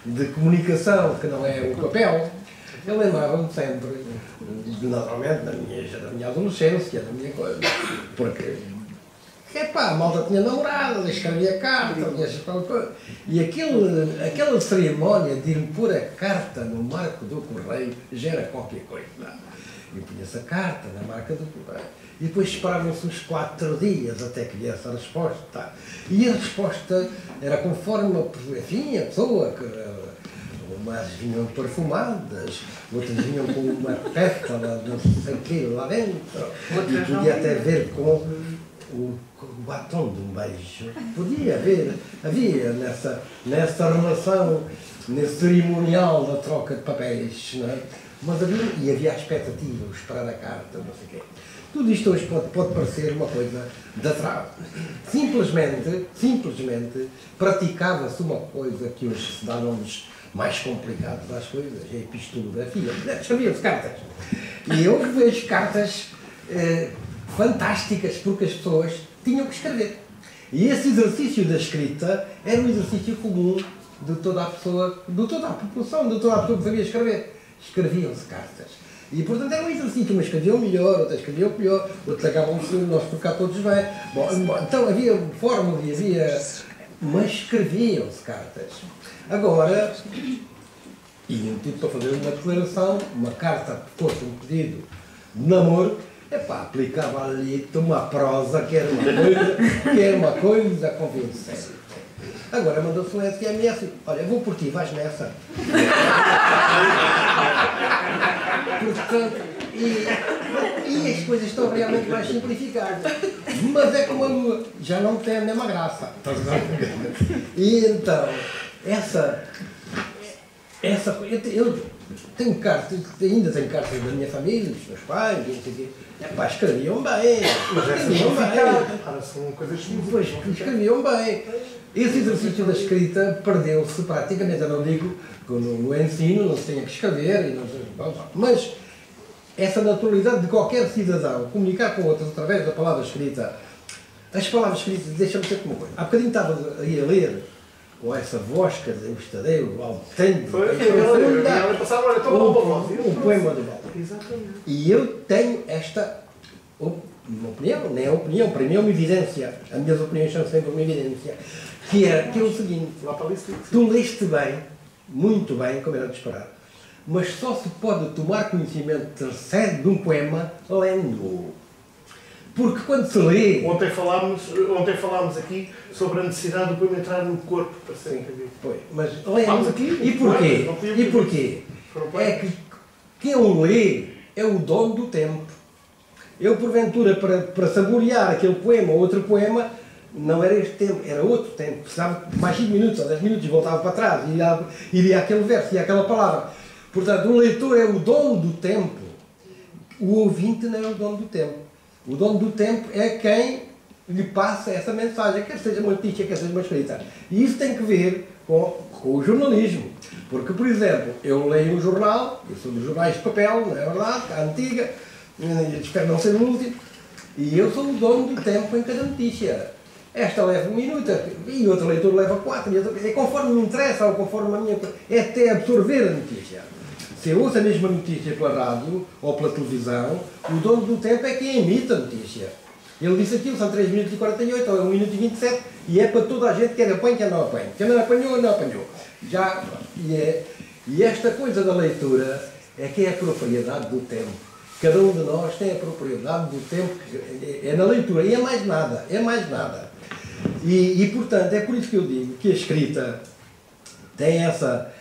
de comunicação, que não é o papel, eu lembrava-me sempre, naturalmente, da minha adolescência, da minha coisa, porque a malta tinha namorada, escrevia carta, e aquela cerimónia de ir pôr a carta no marco do correio já era qualquer coisa. e punha-se a carta na marca do correio. E depois esperavam-se uns 4 dias até que viesse a resposta. E a resposta era conforme, enfim, a pessoa, que umas vinham perfumadas, outras vinham com uma pétala de não sei o quê lá dentro, e podia até ver com o batom de um beijo. Podia haver, havia nessa relação, nesse cerimonial da troca de papéis, não é? Mas havia a expectativa, o esperar a carta, não sei o quê. Tudo isto hoje pode parecer uma coisa de atraso. Simplesmente praticava-se uma coisa que hoje se dá nomes mais complicados às coisas, é a epistolografia. Escreviam-se cartas. E eu vejo cartas fantásticas, porque as pessoas tinham que escrever. E esse exercício da escrita era um exercício comum de toda a pessoa, de toda a população, de toda a pessoa que sabia escrever. Escreviam-se cartas. E, portanto, era um exercício. Mas escreviam melhor, outros escreviam pior, outros acabam por nós por cá todos bem. Bom, então havia fórmulas, mas escreviam-se cartas. Agora, e um tipo para fazer uma declaração, uma carta que fosse um pedido de namoro, aplicava ali uma prosa que era uma coisa convincente. Agora mandou-se um SMS, olha, vou por ti, vais nessa. Portanto, e as coisas estão realmente mais simplificadas. Mas é como a lua, já não tem a mesma graça. E então, eu tenho cartas, ainda tenho cartas da minha família, dos meus pais, escreviam bem. Mas Escreviam bem. são coisas Pois, escreviam bem. Esse exercício da escrita perdeu-se praticamente, eu não digo que no ensino não se tenha que escrever, mas essa naturalidade de qualquer cidadão comunicar com outros através da palavra escrita, as palavras escritas deixam-me ter como coisa. Há bocadinho estava aí a ler, com essa voz, quer dizer, o estadeiro, autêntico, o poema do Valdir. Exatamente. E eu tenho esta uma opinião, não é opinião, para mim é uma evidência, as minhas opiniões são sempre uma evidência, que é o seguinte, tu leste bem, muito bem, como era de esperar, mas só se pode tomar conhecimento terceiro de um poema lendo-o. Porque quando se lê... Ontem falámos aqui sobre a necessidade do poema entrar no corpo para ser entendido. Foi, mas lendo... E porquê? E porquê? É que quem o lê é o dono do tempo. Eu, porventura, para saborear aquele poema ou outro poema, não era este tempo, era outro tempo. Precisava de mais 5 minutos ou 10 minutos e voltava para trás, iria àquele verso, ia àquela palavra. Portanto, o leitor é o dono do tempo. O ouvinte não é o dono do tempo. O dono do tempo é quem lhe passa essa mensagem, quer seja uma notícia, quer seja uma escrita. E isso tem que ver com o jornalismo. Porque, por exemplo, eu leio um jornal, eu sou dos jornais de papel, não é verdade? A antiga, espero não ser o último, e eu sou o dono do tempo em cada notícia. Esta leva 1 minuto, e outro leitor leva 4, é conforme me interessa, ou conforme a minha... É até absorver a notícia. Se eu ouço a mesma notícia pela rádio ou pela televisão, o dono do tempo é quem emite a notícia. Ele disse aquilo, são 3 minutos e 48, ou 1 minuto e 27, e é para toda a gente, quer apanha, quer não apanha. Quem não apanhou, não apanhou. E esta coisa da leitura é que é a propriedade do tempo. Cada um de nós tem a propriedade do tempo, é na leitura, e é mais nada, é mais nada. E portanto, é por isso que eu digo que a escrita tem essa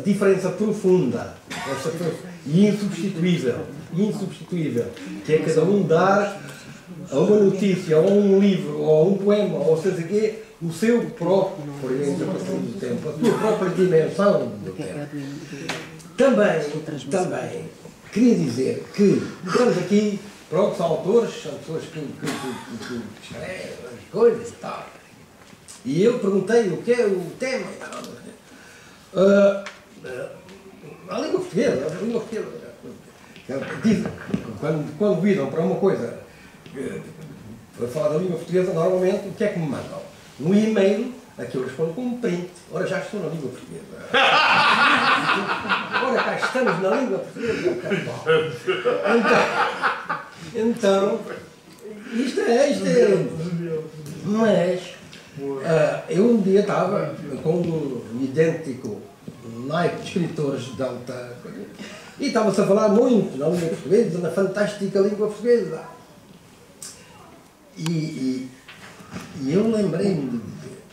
diferença profunda e insubstituível, que é cada um dar a uma notícia, ou um livro, ou um poema, ou seja o quê, o seu próprio interpretação do tempo, a sua própria dimensão do tempo. Também queria dizer que estamos aqui, pronto, são autores, são pessoas que escrevem coisas e tal. E eu perguntei o que é o tema e tal. A língua portuguesa, dizem, quando viram para uma coisa, para falar da língua portuguesa, normalmente, o que é que me mandam? No e-mail, aqui eu respondo com um print. Ora, já estou na língua portuguesa. Ora, cá estamos na língua portuguesa. Então, isto é. Mas, eu um dia estava com um idêntico naipe de escritores de alta... E estava-se a falar muito na língua portuguesa, na fantástica língua portuguesa. E eu lembrei-me de dizer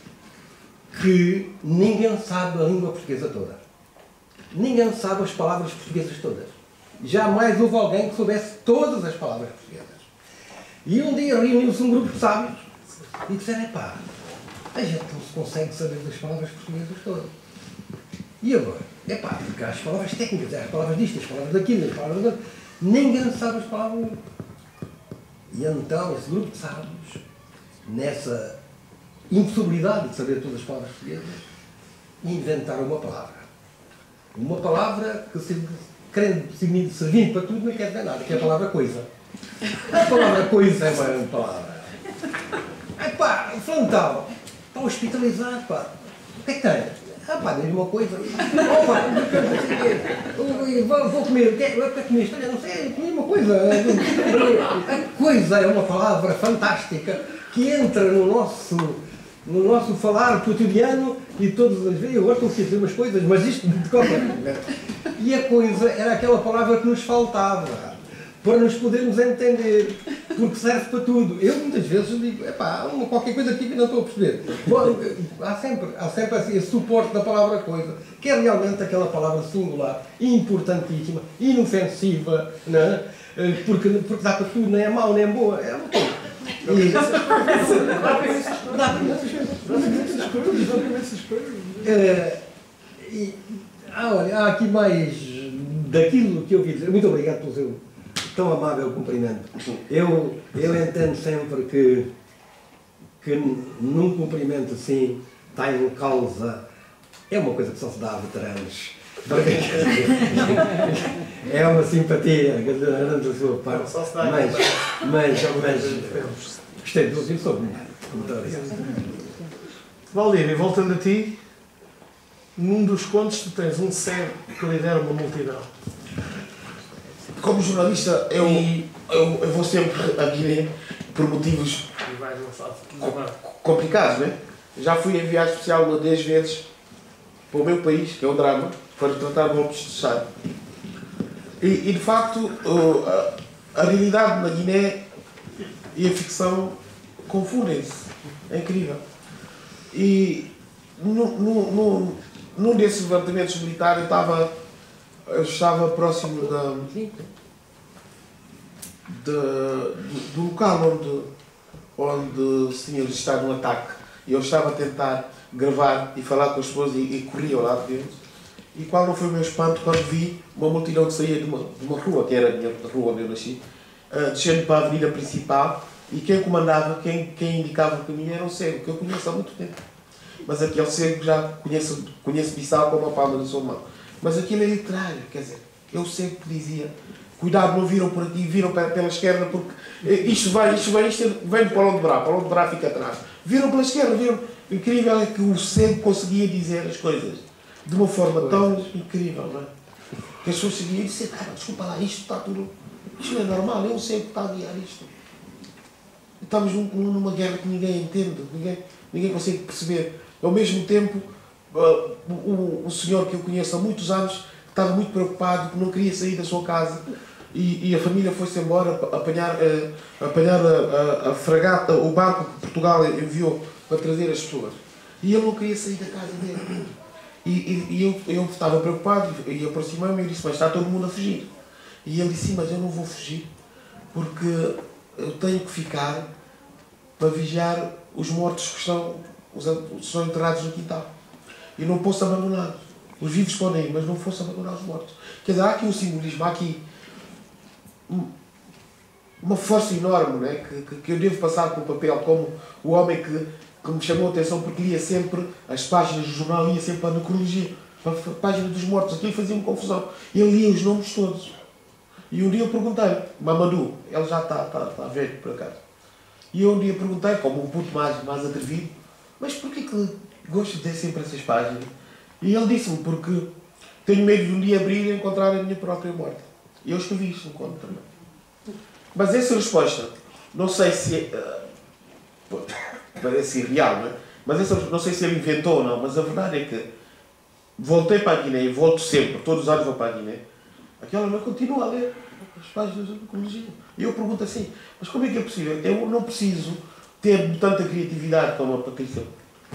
que ninguém sabe a língua portuguesa toda. Ninguém sabe as palavras portuguesas todas. Jamais houve alguém que soubesse todas as palavras portuguesas. E um dia reuniu-se um grupo de sábios e disseram, epá, a gente não se consegue saber das palavras portuguesas todas. E agora? Epá, porque há as palavras técnicas, há as palavras disto, as palavras daquilo, as palavras daquilo. Ninguém sabe as palavras. E então esse grupo de sábios, nessa impossibilidade de saber todas as palavras portuguesas, inventaram uma palavra. Uma palavra que, servindo para tudo, não quer dizer nada, que é a palavra coisa. A palavra coisa é uma palavra. Epá, frontal, está hospitalizado, pá. O que é que tem? Ah pá, diz uma coisa. Opa, vou comer. O que é que comeste? Olha, não sei, comi uma coisa. A coisa é uma palavra fantástica que entra no nosso falar cotidiano e todas as vezes. Eu gosto de dizer umas coisas, mas isto de qualquer maneira. E a coisa era aquela palavra que nos faltava para nos podermos entender, porque serve para tudo. Eu muitas vezes digo, epá, qualquer coisa aqui que não estou a perceber. Há sempre assim, esse suporte da palavra coisa, que é realmente aquela palavra singular, importantíssima, inofensiva, não é? Porque dá para tudo, nem é mau, nem é boa, é uma coisa. Olha, há aqui mais daquilo que eu vi dizer. Muito obrigado pelo seu tão amável cumprimento. Eu entendo sempre que num cumprimento assim está em causa, é uma coisa que só se dá a veteranos. É uma simpatia, da sua parte. Mas gostei de ouvir sobre muito obrigado. Valdir, e voltando a ti, num dos contos tu tens um cego que lidera uma multidão. Como jornalista, eu vou sempre a Guiné por motivos complicados, né? Já fui em viagem especial uma 10 vezes para o meu país, que é o drama, para tratar golpes de Estado. E de facto, a realidade na Guiné e a ficção confundem-se. É incrível. E num desses levantamentos militares eu estava próximo do local onde se tinha registrado um ataque. E eu estava a tentar gravar e falar com as pessoas e corria ao lado deles. E qual não foi o meu espanto quando vi uma multidão que saía de uma rua, que era a minha rua onde eu nasci, descendo para a avenida principal, e quem comandava, quem indicava o caminho era um cego, que eu conheço há muito tempo. Mas aquele cego já conheço Bissau como a palma da sua mão. Mas aquilo é literário, quer dizer, eu cego que dizia, cuidado, não viram por aqui, viram pela esquerda, porque isto vem para o Londrá fica atrás. Viram pela esquerda, viram. O incrível é que o cego conseguia dizer as coisas de uma forma tão incrível, não é? Que as pessoas seguiam e diziam, cara, desculpa lá, isto está tudo. Isto não é normal, eu sei que está a guiar isto. Estamos numa guerra que ninguém entende, ninguém consegue perceber. Ao mesmo tempo, o senhor que eu conheço há muitos anos estava muito preocupado, porque não queria sair da sua casa e a família foi-se embora apanhar a fragata, o barco que Portugal enviou para trazer as pessoas. E ele não queria sair da casa dele. E eu estava preocupado e aproximei-me e disse, mas está todo mundo a fugir. E ele disse, sim, mas eu não vou fugir porque eu tenho que ficar para vigiar os mortos que são enterrados no quintal. E não posso abandoná-los. Os vivos podem ir, mas não posso abandonar os mortos. Quer dizer, há aqui um simbolismo, há aqui uma força enorme, né? que eu devo passar pelo papel como o homem que me chamou a atenção porque lia sempre as páginas do jornal, lia sempre a necrologia, a página dos mortos. Aquilo fazia-me confusão. Ele lia os nomes todos. E um dia eu perguntei, Mamadou, ele já está velho por acaso. E eu um dia perguntei, como um puto mais atrevido, mas porquê que gosto de ter sempre essas páginas? E ele disse-me, porque tenho medo de um dia abrir e encontrar a minha própria morte. E eu escrevi isto no conto também. Mas essa resposta, não sei se parece irreal, não é? Mas não sei se ele inventou ou não, mas a verdade é que voltei para a Guiné e volto sempre, todos os anos vou para a Guiné, aquela mulher continua a ler as páginas da ecologia. E eu pergunto assim, mas como é que é possível? Eu não preciso ter tanta criatividade como a Patrícia,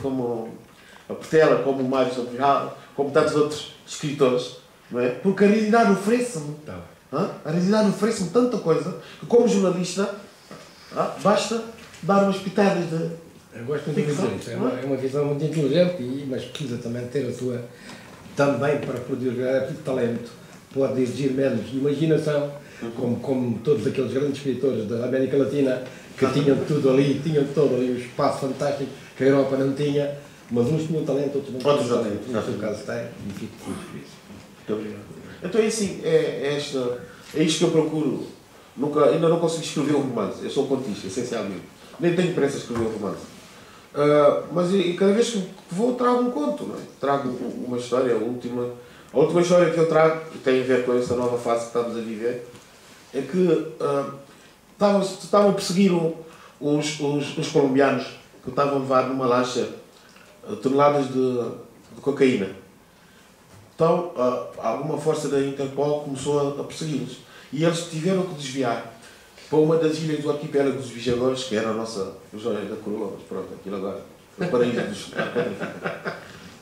como a Portela, como o Mário Sobral, como tantos outros escritores, não é? Porque a realidade oferece-me. A realidade oferece-me tanta coisa que, como jornalista, basta dar umas pitadas de. Eu gosto muito de dizer isso. É uma visão muito inteligente, mas precisa também ter a sua. Também para produzir talento, pode exigir menos imaginação, como todos aqueles grandes escritores da América Latina que tinham tudo ali, tinham todo ali um espaço fantástico que a Europa não tinha, mas uns tinham talento, outros não tinham talento. No seu caso tem, e fico feliz por isso. Muito obrigado. Então é assim, é isto que eu procuro. Ainda não consigo escrever um romance, eu sou contista, essencialmente. Nem tenho pressa de escrever um romance. Mas cada vez que vou trago um conto, não é? Trago uma história, a última história que eu trago, que tem a ver com esta nova fase que estamos a viver, é que estavam a perseguir os colombianos que estavam a levar numa lancha toneladas de cocaína. Então, alguma força da Interpol começou a persegui-los. E eles tiveram que desviar para uma das ilhas do arquipélago dos Vichagores, que era a nossa joia da coroa, mas pronto, aquilo agora, o paraíso dos...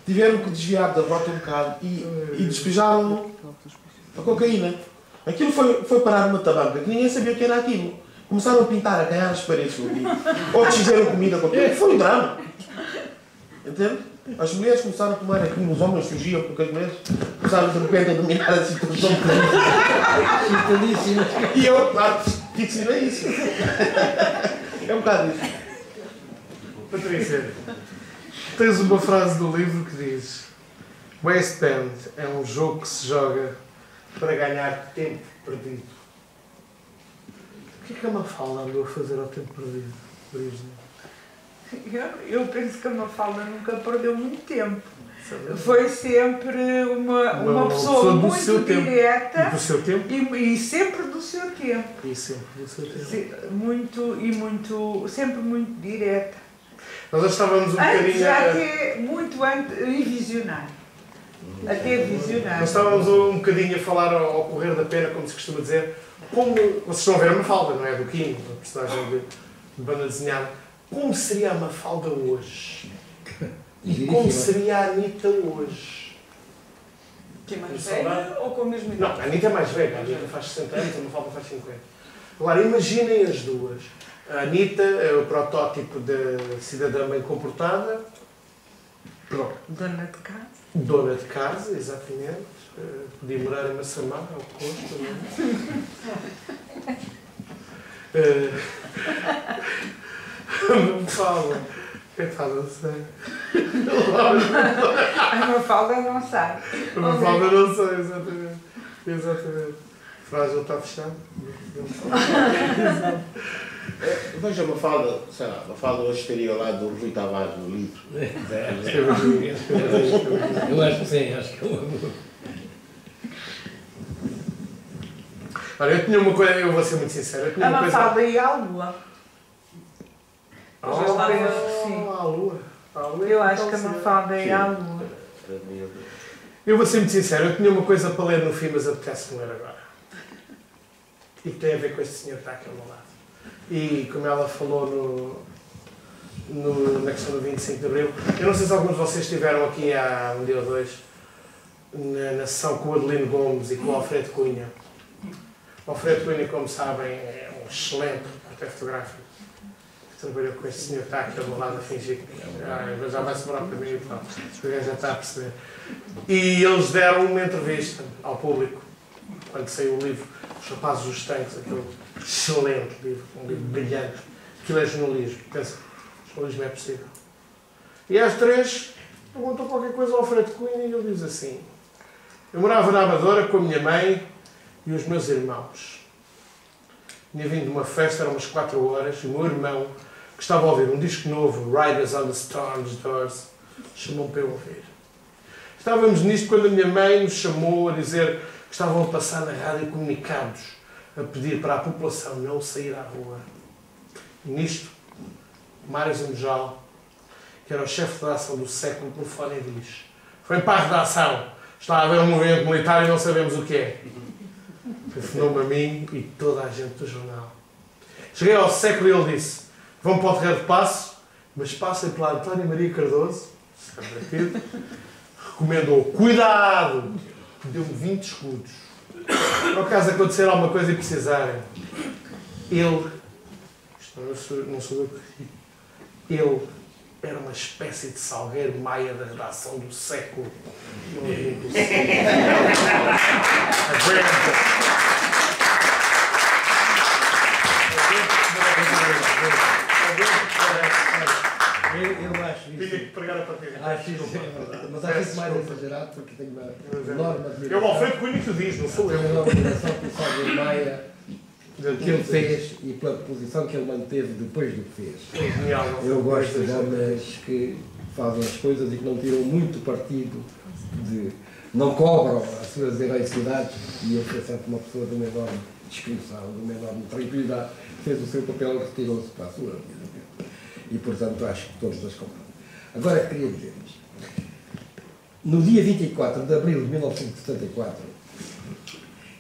Tiveram que desviar da rota um bocado e despejaram a cocaína. Aquilo foi parar numa tabanca, que ninguém sabia o que era aquilo. Começaram a pintar, a ganhar as paredes com aquilo. Outros fizeram comida com aquilo. Foi um drama. Entende? As mulheres começaram a tomar aquilo, os homens fugiam porque as mulheres começaram de repente a dominar a situação. E eu, claro, que ensinei isso. É um bocado isso. Patrícia, tens uma frase do livro que diz: West Bend é um jogo que se joga para ganhar tempo perdido. O que é a Mafalda andou a fazer ao tempo perdido? Eu penso que a Mafalda nunca perdeu muito tempo. Foi sempre uma pessoa muito direta. Do seu tempo? E sempre do seu tempo. E sempre do seu tempo. Sempre muito direta. Nós estávamos um bocadinho. E visionário. Até visionário. Nós estávamos um bocadinho a falar ao correr da pena, como se costuma dizer, como vocês estão a ver a Mafalda, não é? Do Kim, a personagem de banda desenhada. Como seria a Mafalda hoje? E como seria a Anitta hoje? Que é mais velha ou com a mesma idade? Não, a Anitta é mais velha. A Anitta faz 60 anos, a Mafalda faz 50. Agora, imaginem as duas. A Anitta é o protótipo da cidadã bem comportada. Pronto. Dona de casa. Dona de casa, exatamente. Podia morar em Massamá, ao Costo, não é? Não fala. Quem fala, não sei. A Mafalda não sabe. A Mafalda não sei, exatamente. Exatamente. Frágil está fechado. Veja a Mafalda, sei lá, a Mafalda hoje estaria ao lado do Rui Tavares no livro. Eu acho que sim, acho que eu... Olha, eu tinha uma coisa, eu vou ser muito sincero. Eu tinha A uma coisa... Mafalda ia à Lua. Eu penso que sim. À Lua. Eu acho que a Mafalda ia à Lua. Eu vou ser muito sincero, eu tinha uma coisa para ler no fim, mas apetece-me ler agora. E que tem a ver com este senhor que está aqui ao meu lado. E como ela falou na questão do 25 de Abril, eu não sei se alguns de vocês estiveram aqui há um dia ou dois, na sessão com o Adelino Gomes e com o Alfredo Cunha. O Alfredo Cunha, como sabem, é um excelente repórter fotográfico. Trabalhou com este senhor que está aqui ao meu lado a fingir que já vai sobrar para mim e pronto. O gajo já está a perceber. E eles deram uma entrevista ao público quando saiu o livro Os Rapazes dos Tanques, aquele excelente livro, um livro brilhante. Aquilo é jornalismo. Pensa, jornalismo é possível. E às 3 perguntou qualquer coisa ao Alfredo Cunha e ele diz assim: eu morava na Amadora com a minha mãe e os meus irmãos. Tinha vindo de uma festa, eram umas 4 horas, e o meu irmão, que estava a ouvir um disco novo, Riders on the Storm's Doors, chamou-me para eu ouvir. Estávamos nisto quando a minha mãe nos chamou a dizer que estavam a passar na rádio comunicados a pedir para a população não sair à rua. E nisto, Mário Zambojal, que era o chefe da ação do século, telefone e diz: foi para a redação, está a haver um movimento militar e não sabemos o que é. Telefonou-me a mim e toda a gente do jornal. Cheguei ao século e ele disse: vão para o Terreiro de Paço, mas passem pela Antónia Maria Cardoso, recomendou cuidado, deu-me 20 escudos. Por acaso acontecer alguma coisa e precisarem, ele, isto não sou eu que digo, ele era uma espécie de Salgueiro Maia da redação do século. Não é impossível. Eu acho isso. Tinha que pregar a partida. Acho isso, mas acho isso mais exagerado porque tenho uma enorme admiração. É o Alfredo Cunha que tu diz, não sou eu. Tenho uma enorme admiração pelo Salgueiro Maia que ele fez e pela posição que ele manteve depois do que fez. Eu gosto de homens que fazem as coisas e que não tiram muito partido, não cobram as suas heroicidades, e ele foi sempre uma pessoa de uma enorme descrição, de uma enorme tranquilidade, fez o seu papel e retirou-se para a sua vida. E, portanto, acho que todos as compram. Agora, queria dizer isto. No dia 24 de abril de 1974,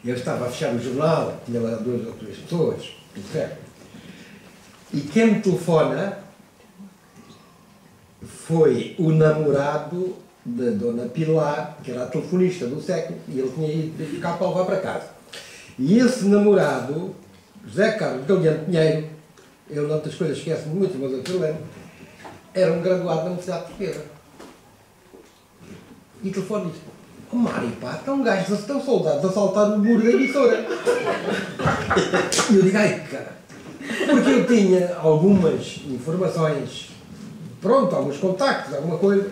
eu estava a fechar o jornal, tinha lá 2 ou 3 pessoas, tudo certo. E quem me telefona foi o namorado da Dona Pilar, que era a telefonista do século, e ele tinha ido cá para levar para casa. E esse namorado, José Carlos Galeano Pinheiro, eu não outras coisas esqueço-me muito, mas eu lembro, era um graduado da Universidade Portuguesa. E o telefone disse: "Oh Mário, pá, estão gajos, estão soldados a saltar o muro da emissora." E eu digo: "Ai, cara." Porque eu tinha algumas informações, pronto, alguns contactos, alguma coisa,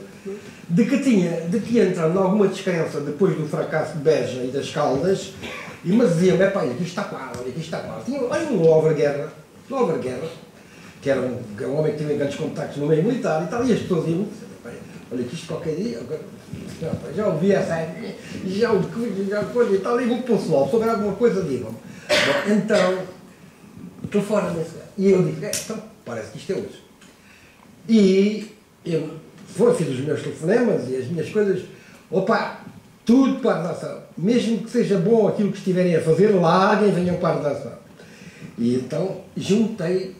de que ia entrando em alguma descrença depois do fracasso de Beja e das Caldas, e me diziam: "Pá, aqui está claro, aqui está claro." Tinha um Álvaro Guerra, que era um homem que tinha grandes contactos no meio militar e tal, e as pessoas iam: "Olha, que isto qualquer dia, já ouvi essa, já coisa e tal, e vou para o pessoal, se houver alguma coisa, digam-me." Então, telefona-me, e eu digo: "Então, parece que isto é hoje." E eu fiz os meus telefonemas e as minhas coisas, opa, tudo para a redação, mesmo que seja bom aquilo que estiverem a fazer, larguem, venham para a redação. E então juntei,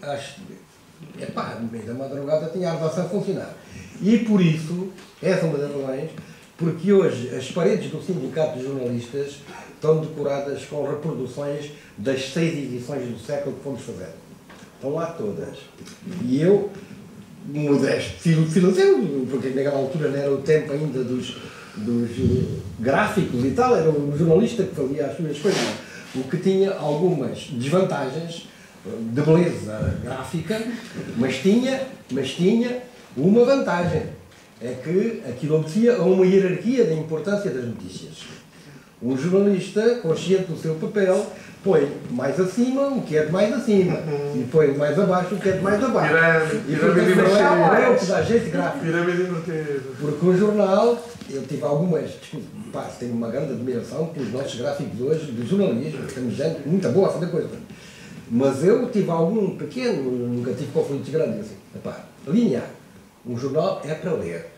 no meio da madrugada tinha a redação a funcionar. E por isso, essa é uma das razões, porque hoje as paredes do Sindicato de Jornalistas estão decoradas com reproduções das 6 edições do século que fomos fazer. Estão lá todas. E eu, modesto financeiro, porque naquela altura não era o tempo ainda dos gráficos e tal, era um jornalista que fazia as suas coisas, o que tinha algumas desvantagens de beleza gráfica, mas tinha uma vantagem, é que aquilo obedecia a uma hierarquia da importância das notícias. Um jornalista, consciente do seu papel, põe mais acima o que é de mais acima e põe mais abaixo o que é de mais abaixo. E portanto não é o que dá jeito gráfico. Porque o jornal, eu tive algumas, tenho uma grande admiração pelos nossos gráficos hoje, do jornalismo, temos gente muito boa a fazer coisas. Mas eu tive algum pequeno, nunca tive conflitos grandes, assim, linear. Um jornal é para ler,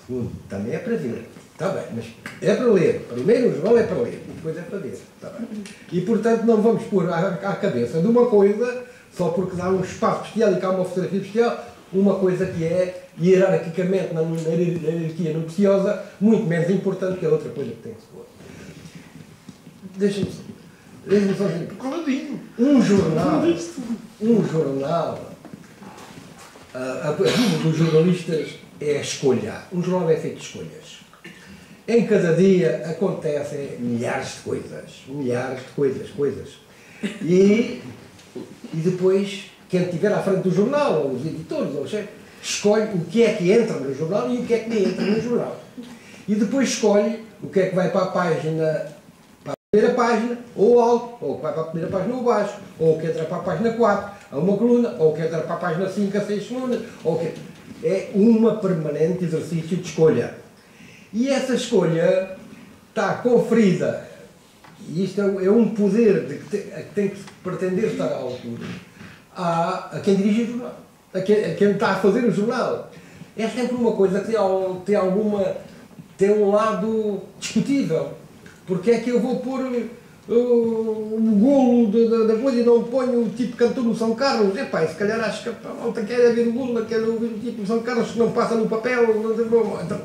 segundo, também é para ver. Está bem, mas é para ler. Primeiro o jornal é para ler, depois é para ver. Está bem. E portanto não vamos pôr à cabeça de uma coisa, só porque dá um espaço especial e cá uma fotografia especial, uma coisa que é hierarquicamente na hierarquia noticiosa muito menos importante que a outra coisa que tem que se pôr. Deixa-me só dizer. Um jornal, a vida dos jornalistas é a escolha. Um jornal é feito de escolhas. Em cada dia acontecem milhares de coisas. E depois, quem estiver à frente do jornal, ou os editores, ou o chefe, escolhe o que é que entra no jornal e o que é que nem entra no jornal. E depois escolhe o que é que vai para a página, para a primeira página, ou alto, ou o que vai para a primeira página ou baixo, ou o que entra para a página 4, a uma coluna, ou o que entra para a página 5 a 6 colunas, ou o que... É uma permanente exercício de escolha. E essa escolha está conferida, e isto é um poder que tem que pretender estar à altura, a quem dirige o jornal, a quem está a fazer o jornal. É sempre uma coisa que tem um lado discutível. Porque é que eu vou pôr o golo da coisa e não ponho o tipo cantor no São Carlos. Epá, se calhar acho que a malta quer ver o golo, quer ouvir o tipo do São Carlos que não passa no papel. Então,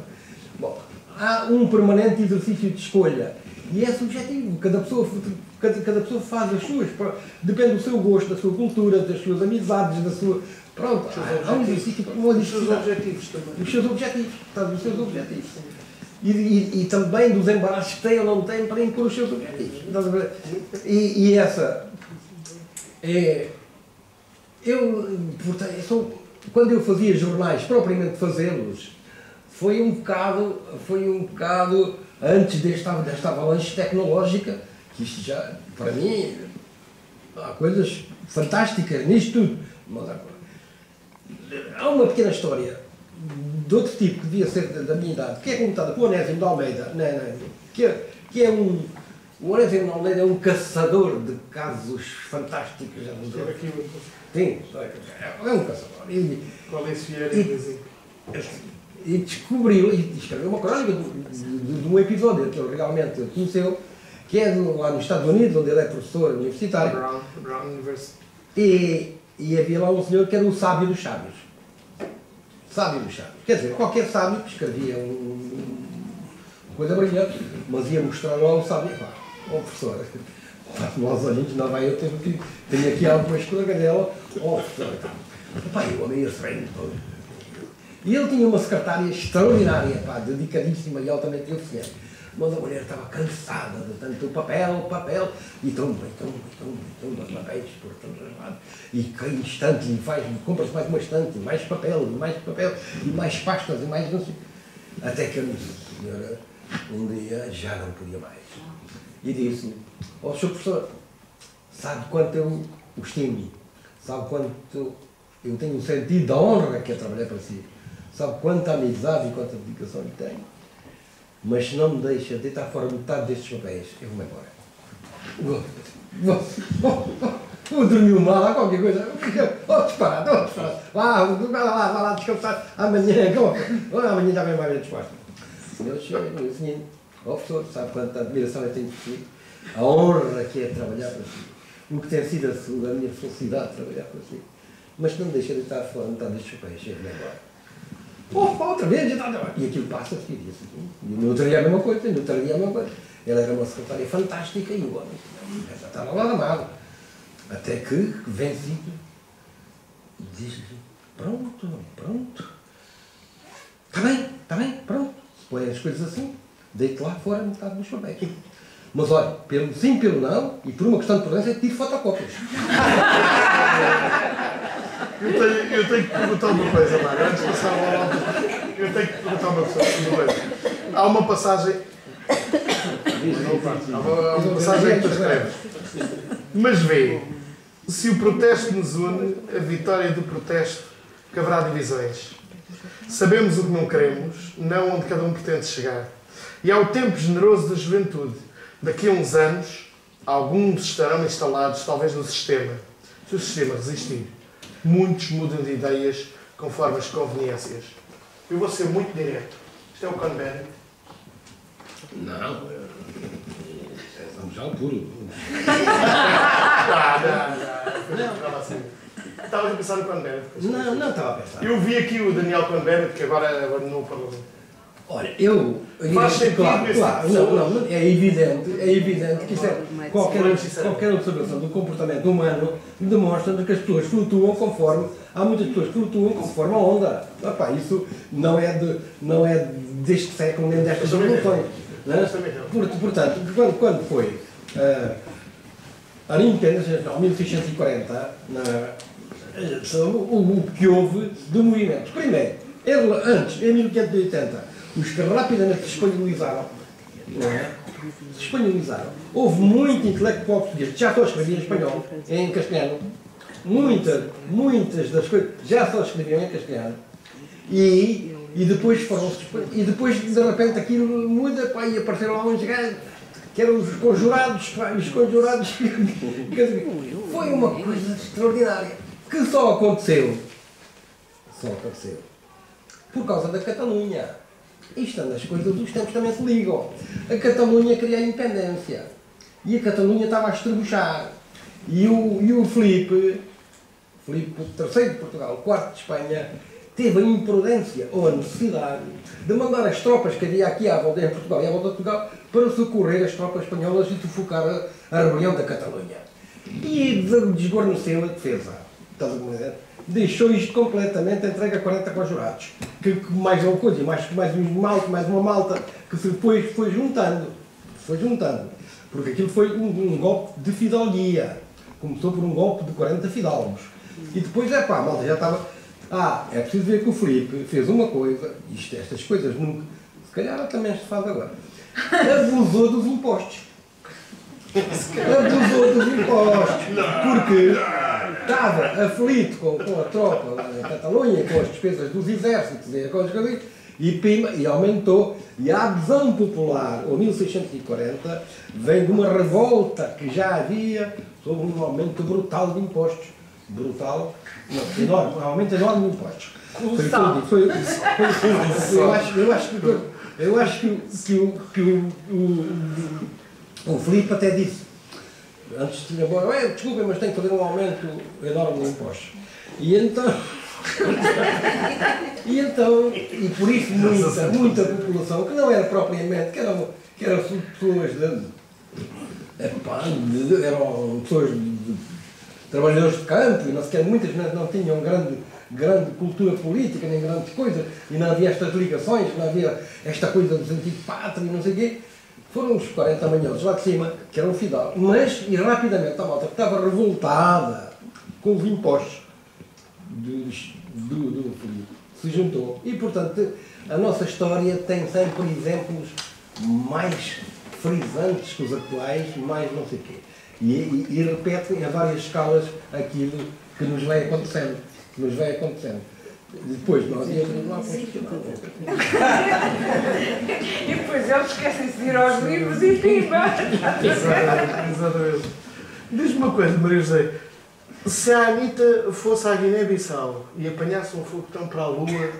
bom, há um permanente exercício de escolha e é subjetivo. Cada pessoa faz as suas, depende do seu gosto, da sua cultura, das suas amizades, da sua. Pronto, há um exercício com uma Os seus objetivos também. os seus objetivos, sabe, os seus objetivos. E também dos embaraços que tem ou não tem para impor os seus objetivos. E essa é. Quando eu fazia jornais, propriamente fazê-los, foi um bocado antes desta avalanche tecnológica, que isto já, para mim, há coisas fantásticas nisto tudo. Mas há uma pequena história de outro tipo, que devia ser da minha idade, que é contada por Onésimo de Almeida, que é o Onésimo de Almeida é um caçador de casos fantásticos. Sim, é um caçador. E descobriu, e escreveu uma crónica de um episódio que ele realmente conheceu, que é lá nos Estados Unidos, onde ele é professor universitário. Brown University. E havia lá um senhor que era o sábio dos sábios. Sábio dos sábios. Quer dizer, qualquer sábio que escrevia uma coisa brilhante, mas ia mostrar lá o sábio. Pá, professor, faço-me aos olhinhos, não vai, eu tenho aqui algumas coisas dela. Professor, pá, eu amei esse bem. E ele tinha uma secretária extraordinária, pá, dedicadíssima e altamente eficiente. Mas a mulher estava cansada de tanto papel, e tromba, papéis por todos os lados. E cada instante compra-se mais uma estante, mais papel, e mais pastas, e mais não sei. Até que a senhora, um dia, já não podia mais. E disse-me, ó, Sr. Professor, sabe quanto eu o estimo, sabe quanto eu tenho um sentido da honra que é trabalhar para si, sabe quanta amizade e quanta dedicação lhe tenho. Mas se não me deixa deitar fora metade destes papéis, eu vou-me embora. Vou dormir mal, há qualquer coisa. Disparado. Vá lá descansar. Amanhã já vem mais bem disposto. Eu chego e digo assim, professor, sabe quanta admiração eu tenho por si? A honra que é trabalhar para si. O que tem sido a minha felicidade trabalhar para si. Mas se não me deixa deitar fora metade destes papéis, eu vou-me embora. Outra vez, e aquilo passa-se e diz assim. E no outro dia a mesma coisa, Ela era uma secretária fantástica e o homem já estava lá amado. Até que, vencido, diz-lhe, pronto. Está bem, pronto. Se põe as coisas assim, deito lá fora metade dos papéis. Mas olha, pelo sim, pelo não, e por uma questão de prudência, tiro fotocópias. Eu tenho que perguntar uma coisa, Mário, antes de passar a bola, eu tenho que perguntar uma coisa. Há uma passagem. Há uma passagem que tu escreves. Mas vê, se o protesto nos une, a vitória do protesto, que haverá divisões. Sabemos o que não queremos, não onde cada um pretende chegar. E há o tempo generoso da juventude. Daqui a uns anos, alguns estarão instalados, talvez, no sistema. Se o sistema resistir, muitos mudam de ideias conforme as conveniências. Eu vou ser muito direto. Isto é o Conn Bennett? Não. Vamos já ao puro. Estavas a pensar no Conn Bennett? Não estava a pensar. Eu vi aqui o Daniel Conn Bennett, que agora abandonou o Parlamento. Olha, Faz sentido claro, esse tipo de não, é evidente que isso é, qualquer observação do comportamento humano demonstra que as pessoas flutuam conforme, há muitas pessoas que flutuam conforme a onda. Epá, isso não é deste século nem destas revoluções. Portanto, quando foi a independência, em 1640, o que houve de movimentos. Primeiro, antes, em 1580, os que rapidamente se espanholizaram, houve muito intelectual português que já só escrevia em espanhol, em castelhano, muitas das coisas já só escreviam em castelhano, e depois e depois de repente aquilo muda, pá, e apareceram lá uns gajos que eram os conjurados, foi uma coisa extraordinária, que só aconteceu por causa da Catalunha. Isto, as coisas dos tempos também se ligam. A Catalunha queria a independência. e a Catalunha estava a estrebuchar. E o Filipe III de Portugal, IV de Espanha, teve a imprudência ou a necessidade de mandar as tropas que havia aqui à volta, em Portugal e à volta de Portugal, para socorrer as tropas espanholas e sufocar a rebelião da Catalunha. E desguarneceu a defesa. Estás a ver? Deixou isto completamente entregue a 40 conjurados. Que mais uma coisa, mais uma malta, que se depois foi juntando. Porque aquilo foi um golpe de fidalguia. Começou por um golpe de 40 fidalgos. E depois, a malta já estava... é preciso ver que o Filipe fez uma coisa, estas coisas nunca, se calhar também se faz agora, abusou dos impostos. Porque estava aflito com a tropa lá na Catalunha, com as despesas dos exércitos e aumentou. E a adesão popular, ou 1640, vem de uma revolta que já havia sobre um aumento brutal de impostos. Brutal, não, enorme, um aumento enorme de impostos. Eu acho que o Filipe até disse, antes de ir embora, desculpem, mas tem que fazer um aumento enorme de impostos. E por isso muita população, que não era propriamente, que eram pessoas eram pessoas trabalhadores de campo, e não sequer muitas não tinham grande cultura política, nem grandes coisas, e não havia estas ligações, não havia esta coisa do sentido pátrio, e não sei o quê. Foram os 40 manhosos lá de cima, que eram fidalgos, e rapidamente a malta que estava revoltada com os impostos do Filipe se juntou. E, portanto, a nossa história tem sempre exemplos mais frisantes que os atuais, mais não sei o quê. E repete a várias escalas aquilo que nos vai acontecendo. Depois nós íamos lá para E depois eles esquecem-se de ir aos livros e pimba! Exatamente. Diz-me uma coisa, Maria José. Se a Anitta fosse à Guiné-Bissau e apanhasse um foguetão para a Lua,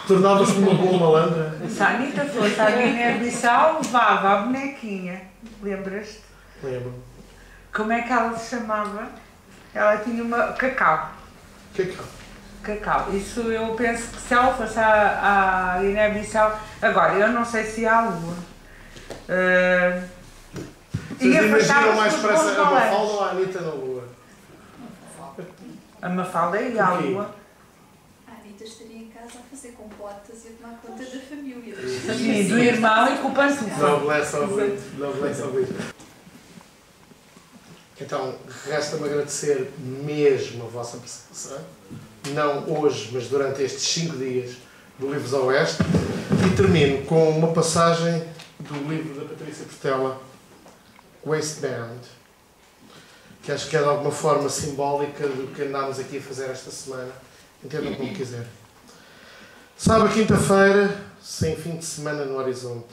tornava-se uma boa malandra? Se a Anitta fosse à Guiné-Bissau, levava a bonequinha. Lembras-te? Lembro. Como é que ela se chamava? Ela tinha uma... Cacau. Cacau. Isso eu penso que se ela fosse à Guiné-Bissau... Agora, eu não sei se há a Lua. Vocês imaginam mais para essa a Mafalda ou a Anitta na Lua? A Mafalda e a Lua. A Anitta estaria em casa a fazer compotas e a tomar conta da família. Sim, do irmão e com o pantufa. Noblesse ouvinte. Então, resta-me agradecer mesmo a vossa presença, não hoje, mas durante estes 5 dias do Livros a Oeste, e termino com uma passagem do livro da Patrícia Portela, Waistband, que acho que é de alguma forma simbólica do que andámos aqui a fazer esta semana. Entendam como quiser. Sábado, quinta-feira, sem fim de semana no horizonte.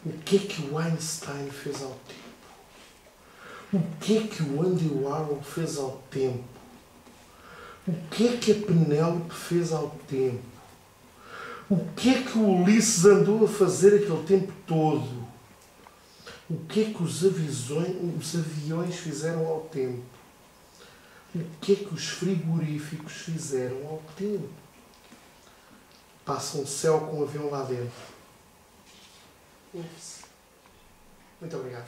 O que é que o Einstein fez ao tempo? O que é que o Andy Warhol fez ao tempo? O que é que a Penélope fez ao tempo? O que é que o Ulisses andou a fazer aquele tempo todo? O que é que os aviões fizeram ao tempo? O que é que os frigoríficos fizeram ao tempo? Passa um céu com um avião lá dentro. Muito obrigado.